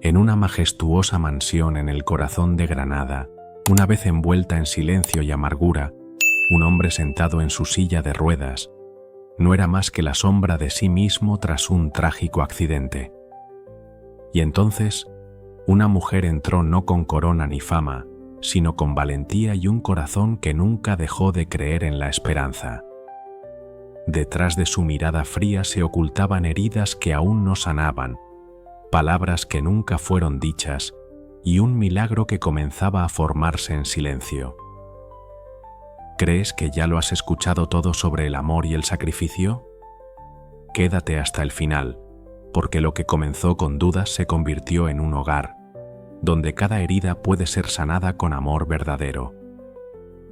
En una majestuosa mansión en el corazón de Granada, una vez envuelta en silencio y amargura, un hombre sentado en su silla de ruedas no era más que la sombra de sí mismo tras un trágico accidente. Y entonces, una mujer entró no con corona ni fama, sino con valentía y un corazón que nunca dejó de creer en la esperanza. Detrás de su mirada fría se ocultaban heridas que aún no sanaban, palabras que nunca fueron dichas y un milagro que comenzaba a formarse en silencio. ¿Crees que ya lo has escuchado todo sobre el amor y el sacrificio? Quédate hasta el final, porque lo que comenzó con dudas se convirtió en un hogar, donde cada herida puede ser sanada con amor verdadero.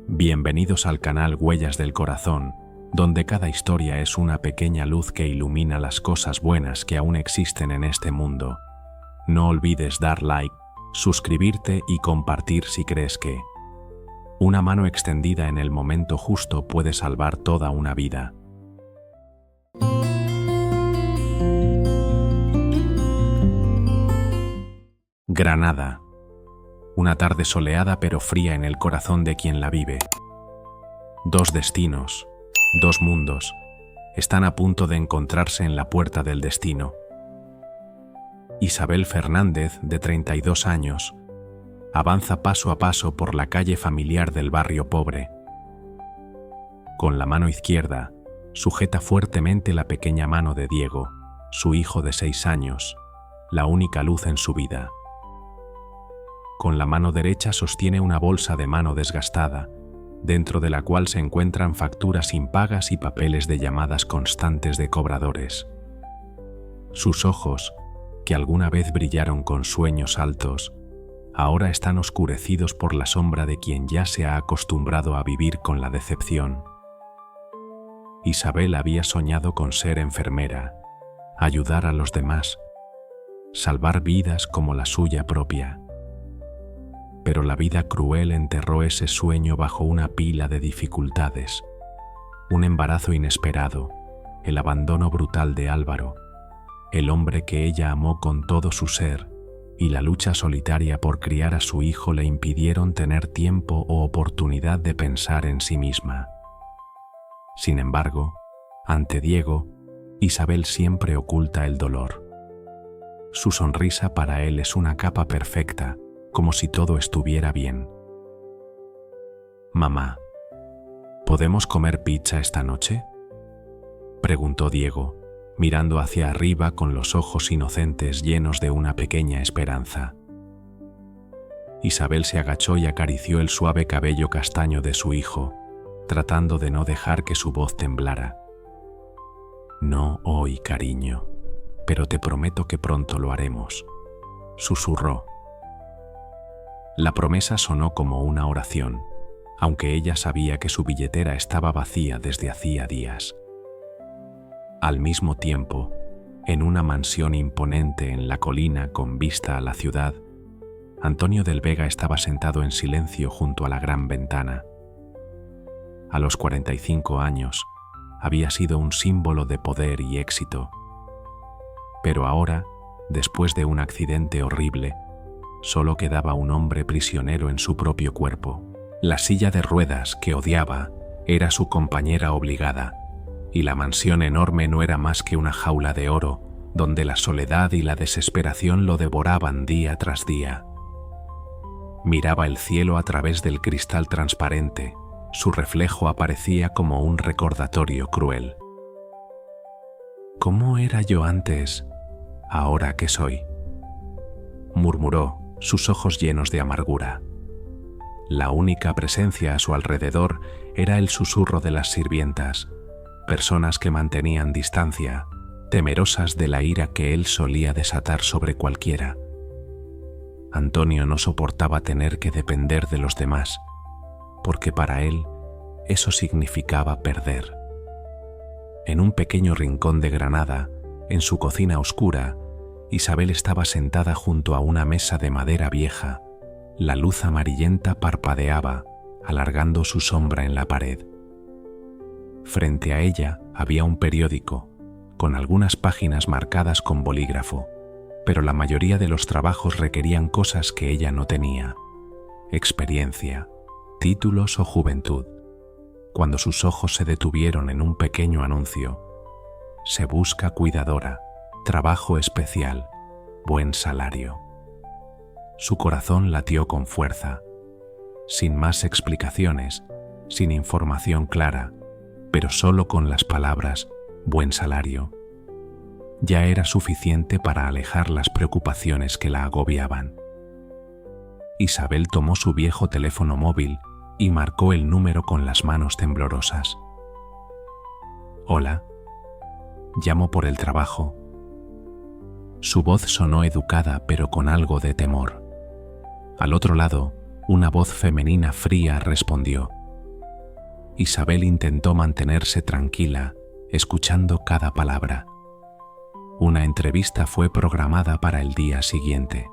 Bienvenidos al canal Huellas del Corazón, donde cada historia es una pequeña luz que ilumina las cosas buenas que aún existen en este mundo. No olvides dar like, suscribirte y compartir si crees que una mano extendida en el momento justo puede salvar toda una vida. Granada. Una tarde soleada pero fría en el corazón de quien la vive. Dos destinos, dos mundos, están a punto de encontrarse en la puerta del destino. Isabel Fernández, de 32 años, avanza paso a paso por la calle familiar del barrio pobre. Con la mano izquierda, sujeta fuertemente la pequeña mano de Diego, su hijo de 6 años, la única luz en su vida. Con la mano derecha sostiene una bolsa de mano desgastada, dentro de la cual se encuentran facturas impagas y papeles de llamadas constantes de cobradores. Sus ojos, que alguna vez brillaron con sueños altos, ahora están oscurecidos por la sombra de quien ya se ha acostumbrado a vivir con la decepción. Isabel había soñado con ser enfermera, ayudar a los demás, salvar vidas como la suya propia. Pero la vida cruel enterró ese sueño bajo una pila de dificultades. Un embarazo inesperado, el abandono brutal de Álvaro, el hombre que ella amó con todo su ser, y la lucha solitaria por criar a su hijo le impidieron tener tiempo o oportunidad de pensar en sí misma. Sin embargo, ante Diego, Isabel siempre oculta el dolor. Su sonrisa para él es una capa perfecta, como si todo estuviera bien. «Mamá, ¿podemos comer pizza esta noche?», preguntó Diego, mirando hacia arriba con los ojos inocentes llenos de una pequeña esperanza. Isabel se agachó y acarició el suave cabello castaño de su hijo, tratando de no dejar que su voz temblara. «No hoy, cariño, pero te prometo que pronto lo haremos», susurró. La promesa sonó como una oración, aunque ella sabía que su billetera estaba vacía desde hacía días. Al mismo tiempo, en una mansión imponente en la colina con vista a la ciudad, Antonio del Vega estaba sentado en silencio junto a la gran ventana. A los 45 años, había sido un símbolo de poder y éxito. Pero ahora, después de un accidente horrible, solo quedaba un hombre prisionero en su propio cuerpo. La silla de ruedas que odiaba era su compañera obligada, y la mansión enorme no era más que una jaula de oro, donde la soledad y la desesperación lo devoraban día tras día. Miraba el cielo a través del cristal transparente, su reflejo aparecía como un recordatorio cruel. «¿Cómo era yo antes, ahora que soy?», murmuró, sus ojos llenos de amargura. La única presencia a su alrededor era el susurro de las sirvientas, personas que mantenían distancia, temerosas de la ira que él solía desatar sobre cualquiera. Antonio no soportaba tener que depender de los demás, porque para él eso significaba perder. En un pequeño rincón de Granada, en su cocina oscura, Isabel estaba sentada junto a una mesa de madera vieja. La luz amarillenta parpadeaba, alargando su sombra en la pared. Frente a ella había un periódico, con algunas páginas marcadas con bolígrafo, pero la mayoría de los trabajos requerían cosas que ella no tenía: experiencia, títulos o juventud. Cuando sus ojos se detuvieron en un pequeño anuncio: se busca cuidadora, trabajo especial, buen salario. Su corazón latió con fuerza, sin más explicaciones, sin información clara, pero solo con las palabras buen salario. Ya era suficiente para alejar las preocupaciones que la agobiaban. Isabel tomó su viejo teléfono móvil y marcó el número con las manos temblorosas. Hola, llamo por el trabajo. Su voz sonó educada pero con algo de temor. Al otro lado, una voz femenina fría respondió. Isabel intentó mantenerse tranquila, escuchando cada palabra. Una entrevista fue programada para el día siguiente.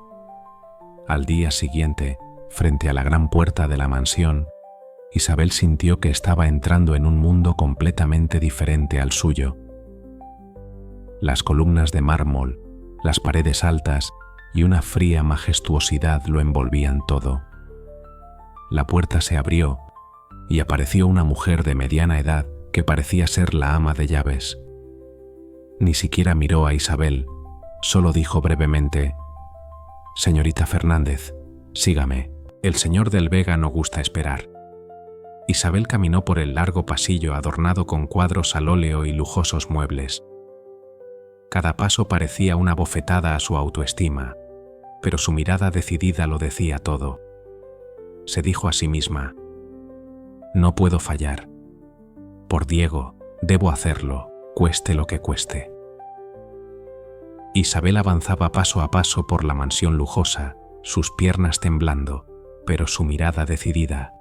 Al día siguiente, frente a la gran puerta de la mansión, Isabel sintió que estaba entrando en un mundo completamente diferente al suyo. Las columnas de mármol, las paredes altas y una fría majestuosidad lo envolvían todo. La puerta se abrió y apareció una mujer de mediana edad que parecía ser la ama de llaves. Ni siquiera miró a Isabel, solo dijo brevemente: «Señorita Fernández, sígame, el señor del Vega no gusta esperar». Isabel caminó por el largo pasillo adornado con cuadros al óleo y lujosos muebles. Cada paso parecía una bofetada a su autoestima, pero su mirada decidida lo decía todo. Se dijo a sí misma: «No puedo fallar. Por Diego, debo hacerlo, cueste lo que cueste». Isabel avanzaba paso a paso por la mansión lujosa, sus piernas temblando, pero su mirada decidida.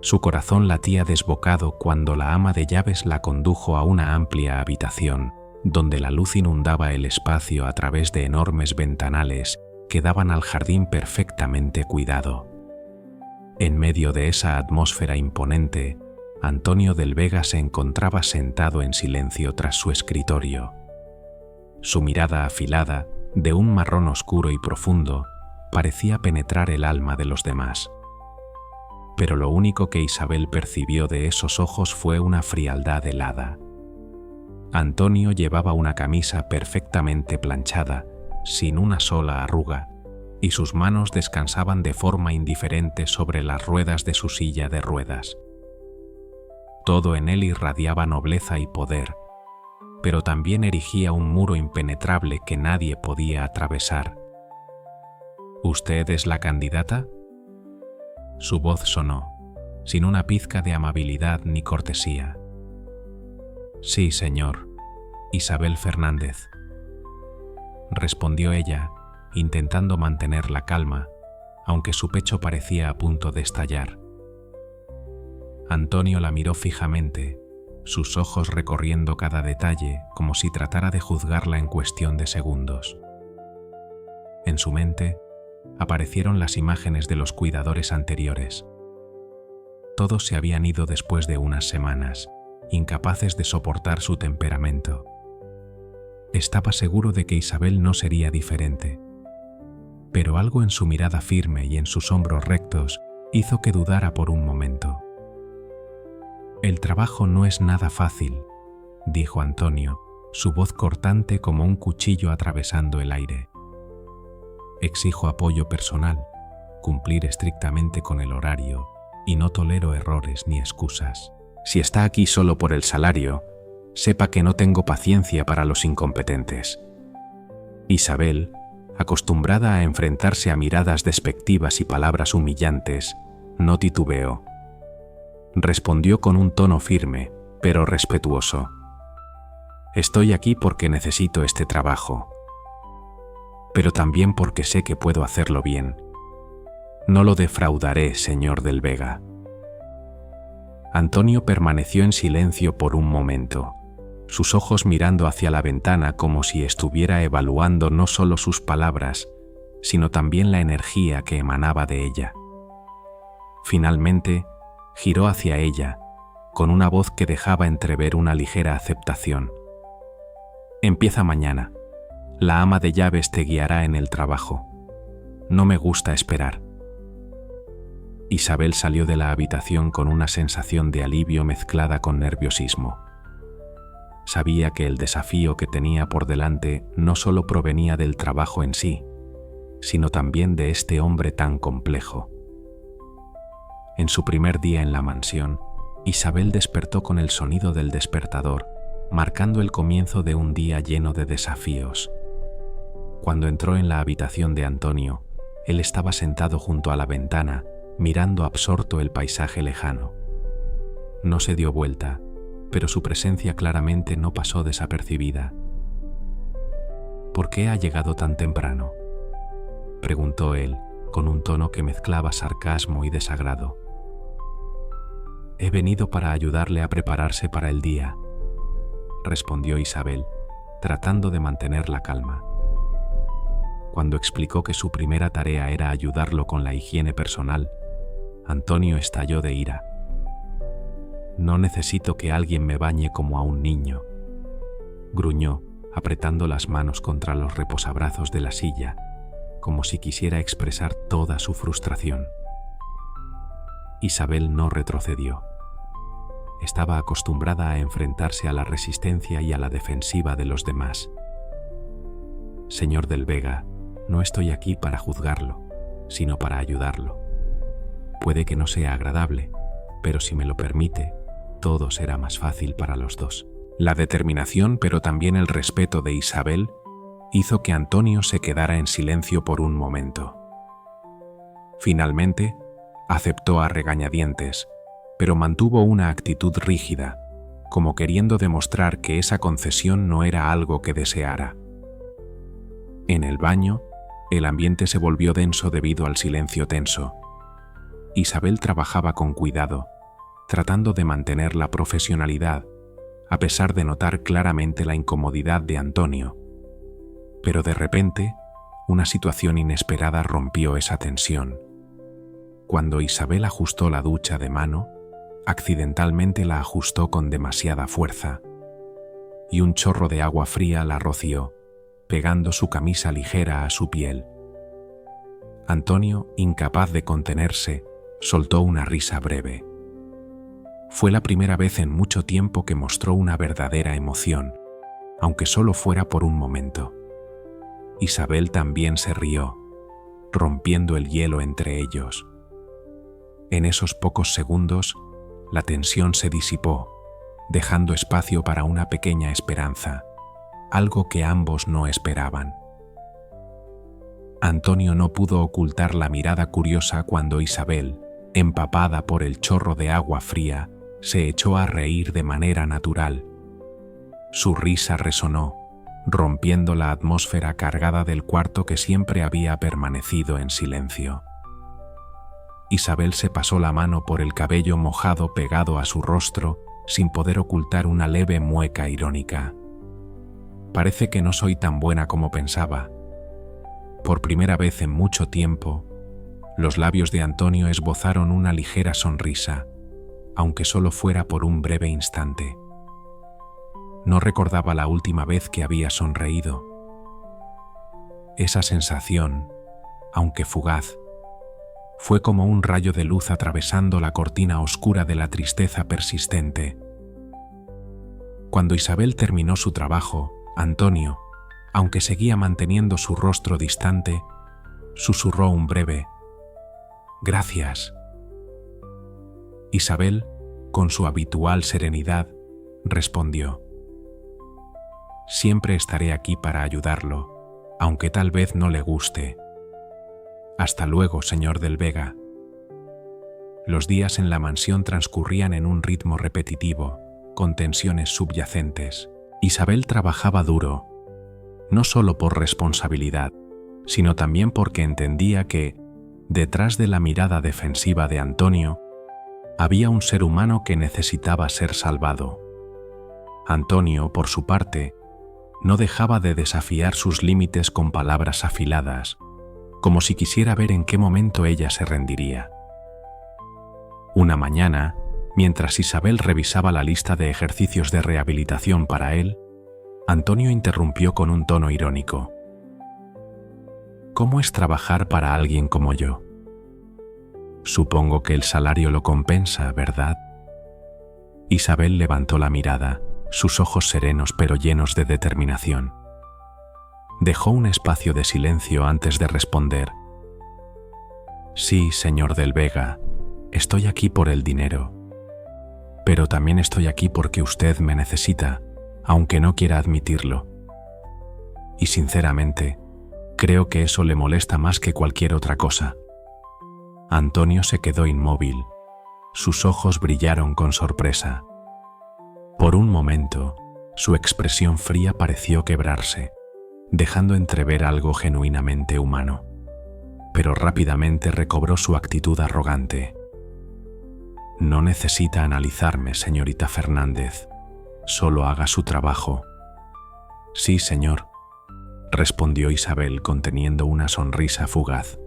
Su corazón latía desbocado cuando la ama de llaves la condujo a una amplia habitación, donde la luz inundaba el espacio a través de enormes ventanales que daban al jardín perfectamente cuidado. En medio de esa atmósfera imponente, Antonio del Vega se encontraba sentado en silencio tras su escritorio. Su mirada afilada, de un marrón oscuro y profundo, parecía penetrar el alma de los demás. Pero lo único que Isabel percibió de esos ojos fue una frialdad helada. Antonio llevaba una camisa perfectamente planchada, sin una sola arruga, y sus manos descansaban de forma indiferente sobre las ruedas de su silla de ruedas. Todo en él irradiaba nobleza y poder, pero también erigía un muro impenetrable que nadie podía atravesar. ¿Usted es la candidata? Su voz sonó, sin una pizca de amabilidad ni cortesía. Sí, señor, Isabel Fernández, respondió ella, intentando mantener la calma, aunque su pecho parecía a punto de estallar. Antonio la miró fijamente, sus ojos recorriendo cada detalle como si tratara de juzgarla en cuestión de segundos. En su mente aparecieron las imágenes de los cuidadores anteriores. Todos se habían ido después de unas semanas, incapaces de soportar su temperamento. Estaba seguro de que Isabel no sería diferente, pero algo en su mirada firme y en sus hombros rectos hizo que dudara por un momento. «El trabajo no es nada fácil», dijo Antonio, su voz cortante como un cuchillo atravesando el aire. «Exijo apoyo personal, cumplir estrictamente con el horario y no tolero errores ni excusas. Si está aquí solo por el salario, sepa que no tengo paciencia para los incompetentes». Isabel, acostumbrada a enfrentarse a miradas despectivas y palabras humillantes, no titubeó. Respondió con un tono firme, pero respetuoso. «Estoy aquí porque necesito este trabajo, pero también porque sé que puedo hacerlo bien. No lo defraudaré, señor del Vega». Antonio permaneció en silencio por un momento, sus ojos mirando hacia la ventana como si estuviera evaluando no solo sus palabras, sino también la energía que emanaba de ella. Finalmente, giró hacia ella, con una voz que dejaba entrever una ligera aceptación. «Empieza mañana. La ama de llaves te guiará en el trabajo. No me gusta esperar. Isabel salió de la habitación con una sensación de alivio mezclada con nerviosismo. Sabía que el desafío que tenía por delante no solo provenía del trabajo en sí, sino también de este hombre tan complejo. En su primer día en la mansión, Isabel despertó con el sonido del despertador, marcando el comienzo de un día lleno de desafíos. Cuando entró en la habitación de Antonio, él estaba sentado junto a la ventana, mirando absorto el paisaje lejano. No se dio vuelta, pero su presencia claramente no pasó desapercibida. ¿Por qué ha llegado tan temprano?, preguntó él, con un tono que mezclaba sarcasmo y desagrado. He venido para ayudarle a prepararse para el día, respondió Isabel, tratando de mantener la calma. Cuando explicó que su primera tarea era ayudarlo con la higiene personal, Antonio estalló de ira. No necesito que alguien me bañe como a un niño, gruñó, apretando las manos contra los reposabrazos de la silla, como si quisiera expresar toda su frustración. Isabel no retrocedió. Estaba acostumbrada a enfrentarse a la resistencia y a la defensiva de los demás. Señor del Vega, no estoy aquí para juzgarlo, sino para ayudarlo. Puede que no sea agradable, pero si me lo permite, todo será más fácil para los dos. La determinación, pero también el respeto de Isabel, hizo que Antonio se quedara en silencio por un momento. Finalmente, aceptó a regañadientes, pero mantuvo una actitud rígida, como queriendo demostrar que esa concesión no era algo que deseara. En el baño, el ambiente se volvió denso debido al silencio tenso. Isabel trabajaba con cuidado, tratando de mantener la profesionalidad, a pesar de notar claramente la incomodidad de Antonio. Pero de repente, una situación inesperada rompió esa tensión. Cuando Isabel ajustó la ducha de mano, accidentalmente la ajustó con demasiada fuerza, y un chorro de agua fría la roció, pegando su camisa ligera a su piel. Antonio, incapaz de contenerse, soltó una risa breve. Fue la primera vez en mucho tiempo que mostró una verdadera emoción, aunque solo fuera por un momento. Isabel también se rió, rompiendo el hielo entre ellos. En esos pocos segundos, la tensión se disipó, dejando espacio para una pequeña esperanza, algo que ambos no esperaban. Antonio no pudo ocultar la mirada curiosa cuando Isabel, empapada por el chorro de agua fría, se echó a reír de manera natural. Su risa resonó, rompiendo la atmósfera cargada del cuarto que siempre había permanecido en silencio. Isabel se pasó la mano por el cabello mojado pegado a su rostro, sin poder ocultar una leve mueca irónica. Parece que no soy tan buena como pensaba. Por primera vez en mucho tiempo, los labios de Antonio esbozaron una ligera sonrisa, aunque solo fuera por un breve instante. No recordaba la última vez que había sonreído. Esa sensación, aunque fugaz, fue como un rayo de luz atravesando la cortina oscura de la tristeza persistente. Cuando Isabel terminó su trabajo, Antonio, aunque seguía manteniendo su rostro distante, susurró un breve «Gracias». Isabel, con su habitual serenidad, respondió «Siempre estaré aquí para ayudarlo, aunque tal vez no le guste. Hasta luego, señor del Vega». Los días en la mansión transcurrían en un ritmo repetitivo, con tensiones subyacentes. Isabel trabajaba duro, no solo por responsabilidad, sino también porque entendía que, detrás de la mirada defensiva de Antonio, había un ser humano que necesitaba ser salvado. Antonio, por su parte, no dejaba de desafiar sus límites con palabras afiladas, como si quisiera ver en qué momento ella se rendiría. Una mañana, mientras Isabel revisaba la lista de ejercicios de rehabilitación para él, Antonio interrumpió con un tono irónico. ¿Cómo es trabajar para alguien como yo? Supongo que el salario lo compensa, ¿verdad? Isabel levantó la mirada, sus ojos serenos pero llenos de determinación. Dejó un espacio de silencio antes de responder. Sí, señor del Vega, estoy aquí por el dinero. Pero también estoy aquí porque usted me necesita, aunque no quiera admitirlo. Y sinceramente, creo que eso le molesta más que cualquier otra cosa. Antonio se quedó inmóvil. Sus ojos brillaron con sorpresa. Por un momento, su expresión fría pareció quebrarse, dejando entrever algo genuinamente humano. Pero rápidamente recobró su actitud arrogante. No necesita analizarme, señorita Fernández. Solo haga su trabajo. Sí, señor, respondió Isabel conteniendo una sonrisa fugaz.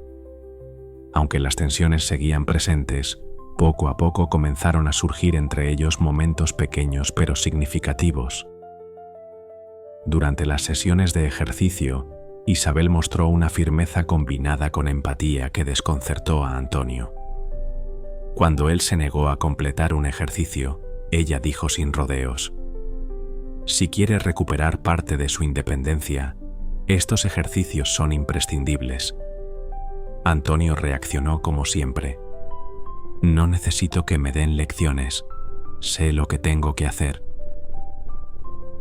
Aunque las tensiones seguían presentes, poco a poco comenzaron a surgir entre ellos momentos pequeños pero significativos. Durante las sesiones de ejercicio, Isabel mostró una firmeza combinada con empatía que desconcertó a Antonio. Cuando él se negó a completar un ejercicio, ella dijo sin rodeos: si quiere recuperar parte de su independencia, estos ejercicios son imprescindibles. Antonio reaccionó como siempre. No necesito que me den lecciones, sé lo que tengo que hacer.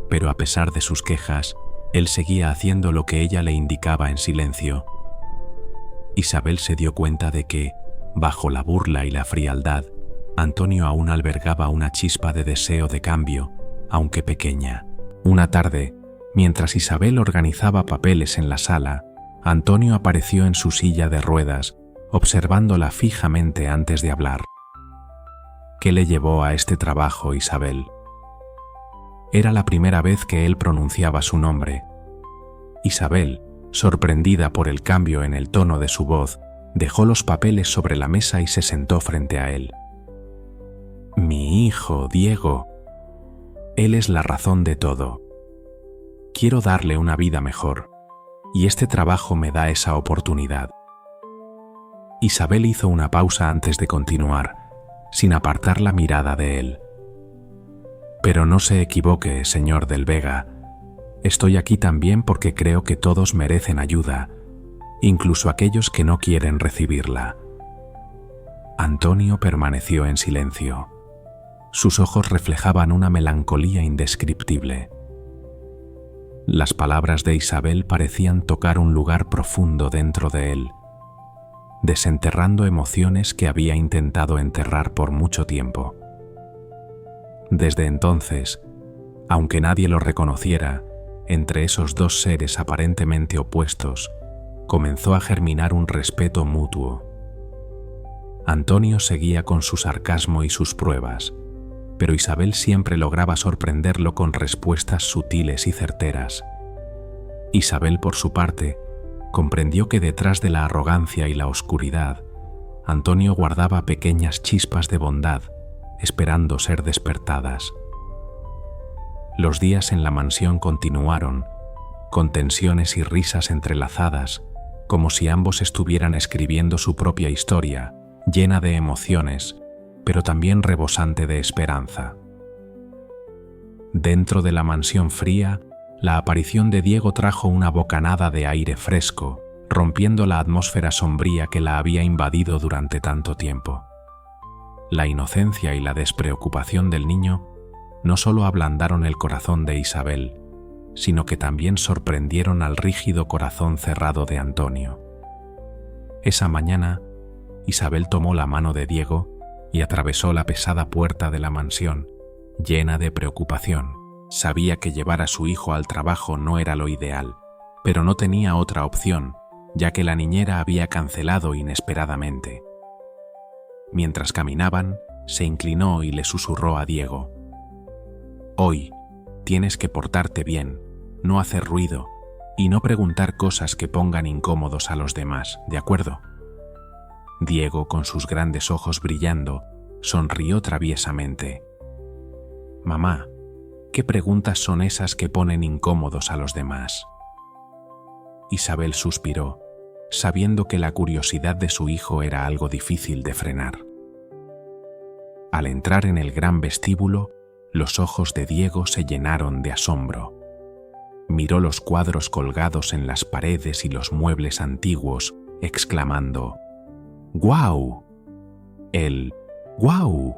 Pero a pesar de sus quejas, él seguía haciendo lo que ella le indicaba en silencio. Isabel se dio cuenta de que, bajo la burla y la frialdad, Antonio aún albergaba una chispa de deseo de cambio, aunque pequeña. Una tarde, mientras Isabel organizaba papeles en la sala, Antonio apareció en su silla de ruedas, observándola fijamente antes de hablar. ¿Qué le llevó a este trabajo, Isabel? Era la primera vez que él pronunciaba su nombre. Isabel, sorprendida por el cambio en el tono de su voz, dejó los papeles sobre la mesa y se sentó frente a él. Mi hijo, Diego. Él es la razón de todo. Quiero darle una vida mejor, y este trabajo me da esa oportunidad. Isabel hizo una pausa antes de continuar, sin apartar la mirada de él. Pero no se equivoque, señor del Vega. Estoy aquí también porque creo que todos merecen ayuda, incluso aquellos que no quieren recibirla. Antonio permaneció en silencio. Sus ojos reflejaban una melancolía indescriptible. Las palabras de Isabel parecían tocar un lugar profundo dentro de él, desenterrando emociones que había intentado enterrar por mucho tiempo. Desde entonces, aunque nadie lo reconociera, entre esos dos seres aparentemente opuestos, comenzó a germinar un respeto mutuo. Antonio seguía con su sarcasmo y sus pruebas, pero Isabel siempre lograba sorprenderlo con respuestas sutiles y certeras. Isabel, por su parte, comprendió que detrás de la arrogancia y la oscuridad, Antonio guardaba pequeñas chispas de bondad, esperando ser despertadas. Los días en la mansión continuaron, con tensiones y risas entrelazadas, como si ambos estuvieran escribiendo su propia historia, llena de emociones, pero también rebosante de esperanza. Dentro de la mansión fría, la aparición de Diego trajo una bocanada de aire fresco, rompiendo la atmósfera sombría que la había invadido durante tanto tiempo. La inocencia y la despreocupación del niño no solo ablandaron el corazón de Isabel, sino que también sorprendieron al rígido corazón cerrado de Antonio. Esa mañana, Isabel tomó la mano de Diego y atravesó la pesada puerta de la mansión, llena de preocupación. Sabía que llevar a su hijo al trabajo no era lo ideal, pero no tenía otra opción, ya que la niñera había cancelado inesperadamente. Mientras caminaban, se inclinó y le susurró a Diego: «Hoy tienes que portarte bien, no hacer ruido y no preguntar cosas que pongan incómodos a los demás, ¿de acuerdo?». Diego, con sus grandes ojos brillando, sonrió traviesamente. «Mamá, ¿Qué preguntas son esas que ponen incómodos a los demás? Isabel suspiró, sabiendo que la curiosidad de su hijo era algo difícil de frenar. Al entrar en el gran vestíbulo, los ojos de Diego se llenaron de asombro. Miró los cuadros colgados en las paredes y los muebles antiguos, exclamando: ¡Guau! El ¡guau!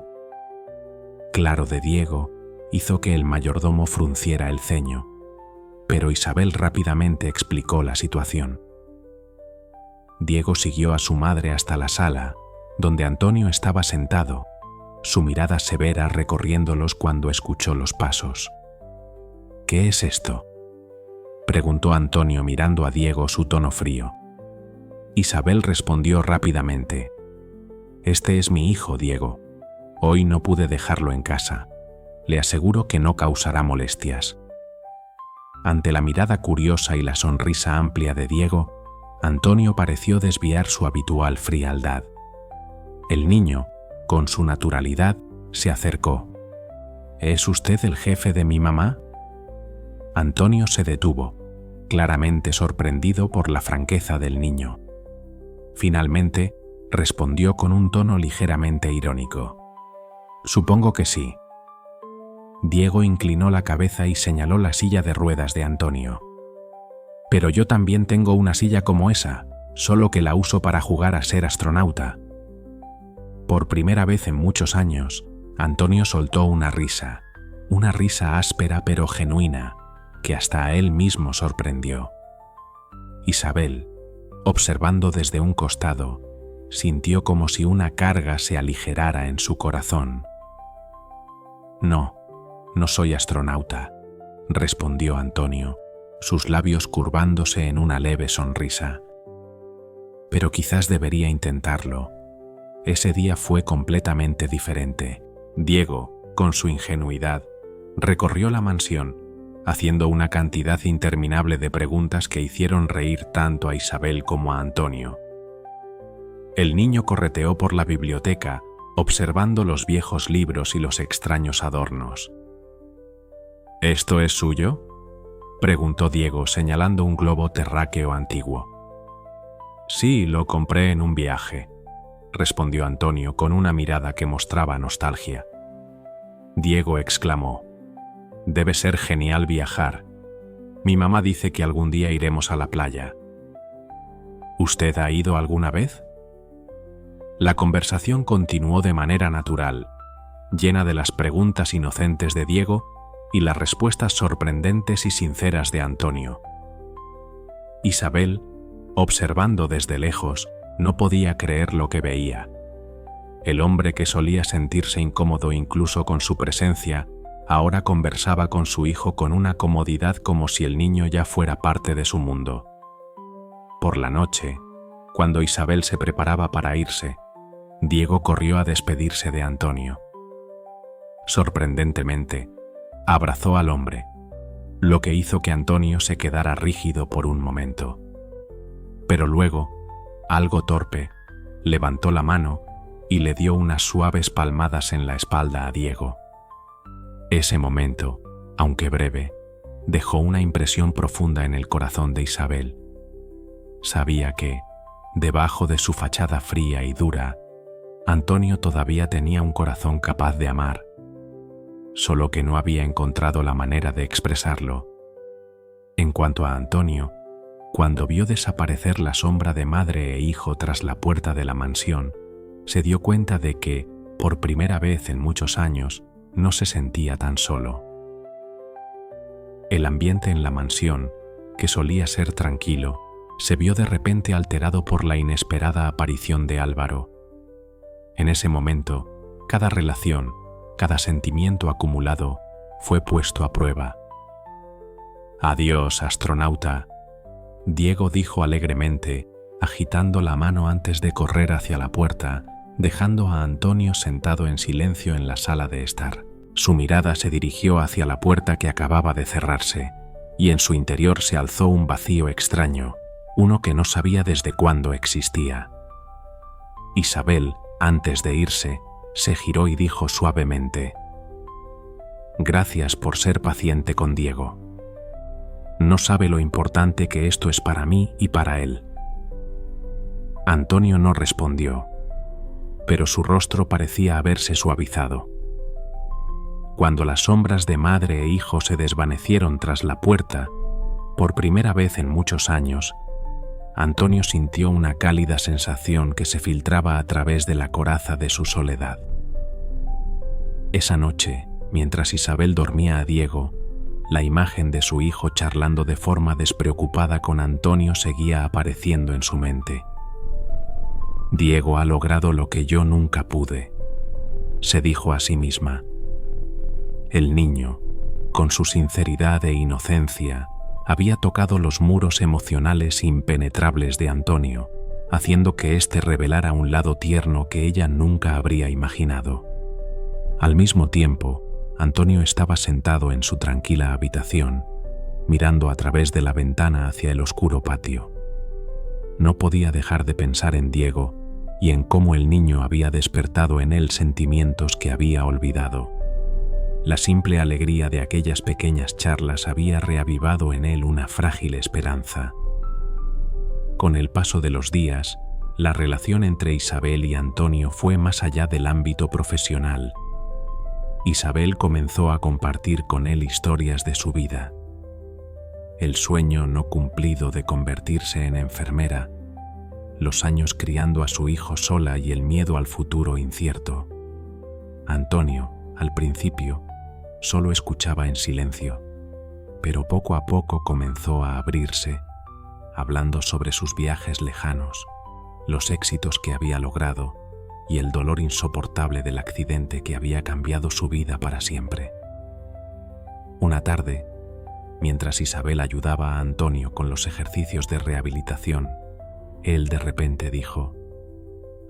Claro de Diego hizo que el mayordomo frunciera el ceño, pero Isabel rápidamente explicó la situación. Diego siguió a su madre hasta la sala, donde Antonio estaba sentado, su mirada severa recorriéndolos cuando escuchó los pasos. ¿Qué es esto?, preguntó Antonio mirando a Diego, su tono frío. Isabel respondió rápidamente: «Este es mi hijo, Diego. Hoy no pude dejarlo en casa. Le aseguro que no causará molestias». Ante la mirada curiosa y la sonrisa amplia de Diego, Antonio pareció desviar su habitual frialdad. El niño, con su naturalidad, se acercó. «¿Es usted el jefe de mi mamá?». Antonio se detuvo, claramente sorprendido por la franqueza del niño. Finalmente, respondió con un tono ligeramente irónico: «Supongo que sí». Diego inclinó la cabeza y señaló la silla de ruedas de Antonio. «Pero yo también tengo una silla como esa, solo que la uso para jugar a ser astronauta». Por primera vez en muchos años, Antonio soltó una risa áspera pero genuina, que hasta a él mismo sorprendió. Isabel, observando desde un costado, sintió como si una carga se aligerara en su corazón. «No, no soy astronauta», respondió Antonio, sus labios curvándose en una leve sonrisa. «Pero quizás debería intentarlo». Ese día fue completamente diferente. Diego, con su ingenuidad, recorrió la mansión, haciendo una cantidad interminable de preguntas que hicieron reír tanto a Isabel como a Antonio. El niño correteó por la biblioteca, observando los viejos libros y los extraños adornos. «¿Esto es suyo?», preguntó Diego, señalando un globo terráqueo antiguo. «Sí, lo compré en un viaje», respondió Antonio con una mirada que mostraba nostalgia. Diego exclamó: «Debe ser genial viajar. Mi mamá dice que algún día iremos a la playa». «¿Usted ha ido alguna vez?». La conversación continuó de manera natural, llena de las preguntas inocentes de Diego y las respuestas sorprendentes y sinceras de Antonio. Isabel, observando desde lejos, no podía creer lo que veía. El hombre que solía sentirse incómodo incluso con su presencia, ahora conversaba con su hijo con una comodidad como si el niño ya fuera parte de su mundo. Por la noche, cuando Isabel se preparaba para irse, Diego corrió a despedirse de Antonio. Sorprendentemente, abrazó al hombre, lo que hizo que Antonio se quedara rígido por un momento. Pero luego, algo torpe, levantó la mano y le dio unas suaves palmadas en la espalda a Diego. Ese momento, aunque breve, dejó una impresión profunda en el corazón de Isabel. Sabía que, debajo de su fachada fría y dura, Antonio todavía tenía un corazón capaz de amar, solo que no había encontrado la manera de expresarlo. En cuanto a Antonio, cuando vio desaparecer la sombra de madre e hijo tras la puerta de la mansión, se dio cuenta de que, por primera vez en muchos años, no se sentía tan solo. El ambiente en la mansión, que solía ser tranquilo, se vio de repente alterado por la inesperada aparición de Álvaro. En ese momento, cada relación, cada sentimiento acumulado, fue puesto a prueba. «Adiós, astronauta», Diego dijo alegremente, agitando la mano antes de correr hacia la puerta, dejando a Antonio sentado en silencio en la sala de estar. Su mirada se dirigió hacia la puerta que acababa de cerrarse, y en su interior se alzó un vacío extraño, uno que no sabía desde cuándo existía. Isabel, antes de irse, se giró y dijo suavemente: Gracias por ser paciente con Diego. No sabe lo importante que esto es para mí y para él. Antonio no respondió, pero su rostro parecía haberse suavizado. Cuando las sombras de madre e hijo se desvanecieron tras la puerta, por primera vez en muchos años, Antonio sintió una cálida sensación que se filtraba a través de la coraza de su soledad. Esa noche, mientras Isabel dormía a Diego, la imagen de su hijo charlando de forma despreocupada con Antonio seguía apareciendo en su mente. Diego ha logrado lo que yo nunca pude, se dijo a sí misma. El niño, con su sinceridad e inocencia, había tocado los muros emocionales impenetrables de Antonio, haciendo que éste revelara un lado tierno que ella nunca habría imaginado. Al mismo tiempo, Antonio estaba sentado en su tranquila habitación, mirando a través de la ventana hacia el oscuro patio. No podía dejar de pensar en Diego y en cómo el niño había despertado en él sentimientos que había olvidado. La simple alegría de aquellas pequeñas charlas había reavivado en él una frágil esperanza. Con el paso de los días, la relación entre Isabel y Antonio fue más allá del ámbito profesional. Isabel comenzó a compartir con él historias de su vida. El sueño no cumplido de convertirse en enfermera, los años criando a su hijo sola y el miedo al futuro incierto. Antonio, al principio, solo escuchaba en silencio, pero poco a poco comenzó a abrirse, hablando sobre sus viajes lejanos, los éxitos que había logrado y el dolor insoportable del accidente que había cambiado su vida para siempre. Una tarde, mientras Isabel ayudaba a Antonio con los ejercicios de rehabilitación, él de repente dijo: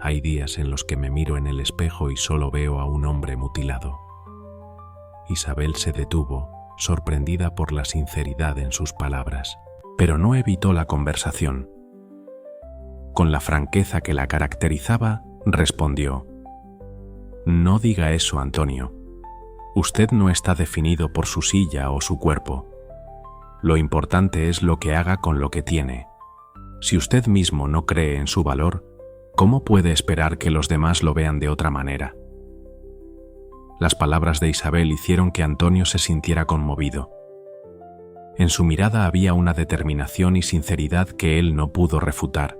«Hay días en los que me miro en el espejo y solo veo a un hombre mutilado». Isabel se detuvo, sorprendida por la sinceridad en sus palabras, pero no evitó la conversación. Con la franqueza que la caracterizaba, respondió: «No diga eso, Antonio. Usted no está definido por su silla o su cuerpo. Lo importante es lo que haga con lo que tiene. Si usted mismo no cree en su valor, ¿cómo puede esperar que los demás lo vean de otra manera?». Las palabras de Isabel hicieron que Antonio se sintiera conmovido. En su mirada había una determinación y sinceridad que él no pudo refutar.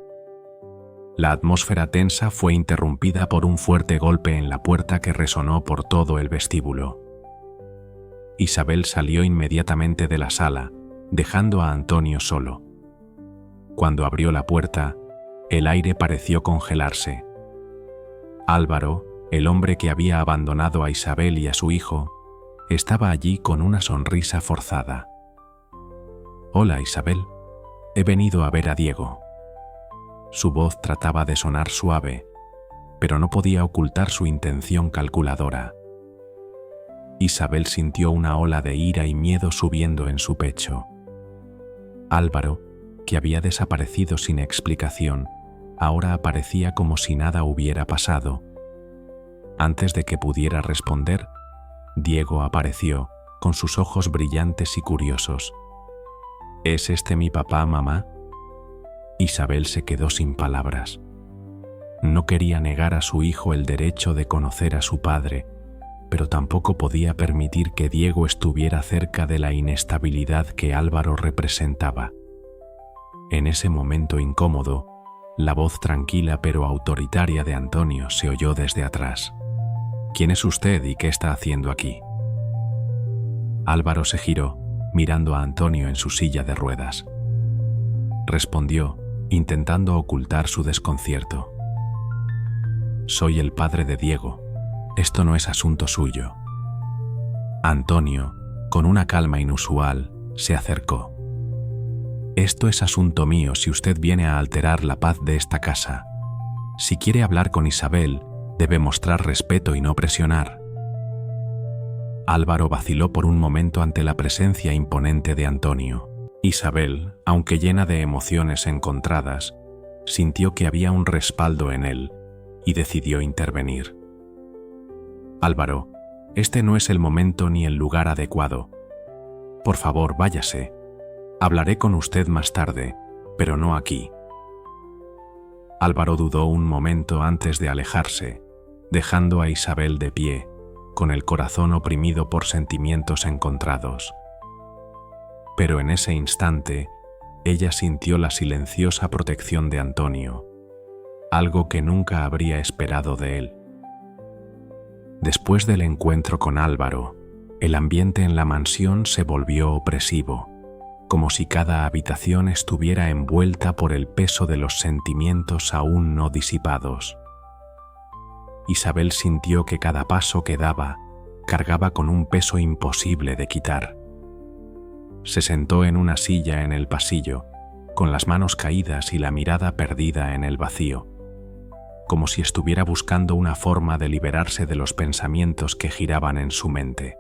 La atmósfera tensa fue interrumpida por un fuerte golpe en la puerta que resonó por todo el vestíbulo. Isabel salió inmediatamente de la sala, dejando a Antonio solo. Cuando abrió la puerta, el aire pareció congelarse. Álvaro, el hombre que había abandonado a Isabel y a su hijo, estaba allí con una sonrisa forzada. «Hola, Isabel. He venido a ver a Diego». Su voz trataba de sonar suave, pero no podía ocultar su intención calculadora. Isabel sintió una ola de ira y miedo subiendo en su pecho. Álvaro, que había desaparecido sin explicación, ahora aparecía como si nada hubiera pasado. Antes de que pudiera responder, Diego apareció, con sus ojos brillantes y curiosos. «¿Es este mi papá, mamá?». Isabel se quedó sin palabras. No quería negar a su hijo el derecho de conocer a su padre, pero tampoco podía permitir que Diego estuviera cerca de la inestabilidad que Álvaro representaba. En ese momento incómodo, la voz tranquila pero autoritaria de Antonio se oyó desde atrás. «¿Quién es usted y qué está haciendo aquí?». Álvaro se giró, mirando a Antonio en su silla de ruedas. Respondió, intentando ocultar su desconcierto: «Soy el padre de Diego. Esto no es asunto suyo». Antonio, con una calma inusual, se acercó. «Esto es asunto mío si usted viene a alterar la paz de esta casa. Si quiere hablar con Isabel, debe mostrar respeto y no presionar». Álvaro vaciló por un momento ante la presencia imponente de Antonio. Isabel, aunque llena de emociones encontradas, sintió que había un respaldo en él y decidió intervenir. «Álvaro, Este no es el momento ni el lugar adecuado. Por favor, váyase. Hablaré con usted más tarde, pero no aquí. Álvaro dudó un momento antes de alejarse, dejando a Isabel de pie, con el corazón oprimido por sentimientos encontrados. Pero en ese instante, ella sintió la silenciosa protección de Antonio, algo que nunca habría esperado de él. Después del encuentro con Álvaro, el ambiente en la mansión se volvió opresivo, como si cada habitación estuviera envuelta por el peso de los sentimientos aún no disipados. Isabel sintió que cada paso que daba cargaba con un peso imposible de quitar. Se sentó en una silla en el pasillo, con las manos caídas y la mirada perdida en el vacío, como si estuviera buscando una forma de liberarse de los pensamientos que giraban en su mente.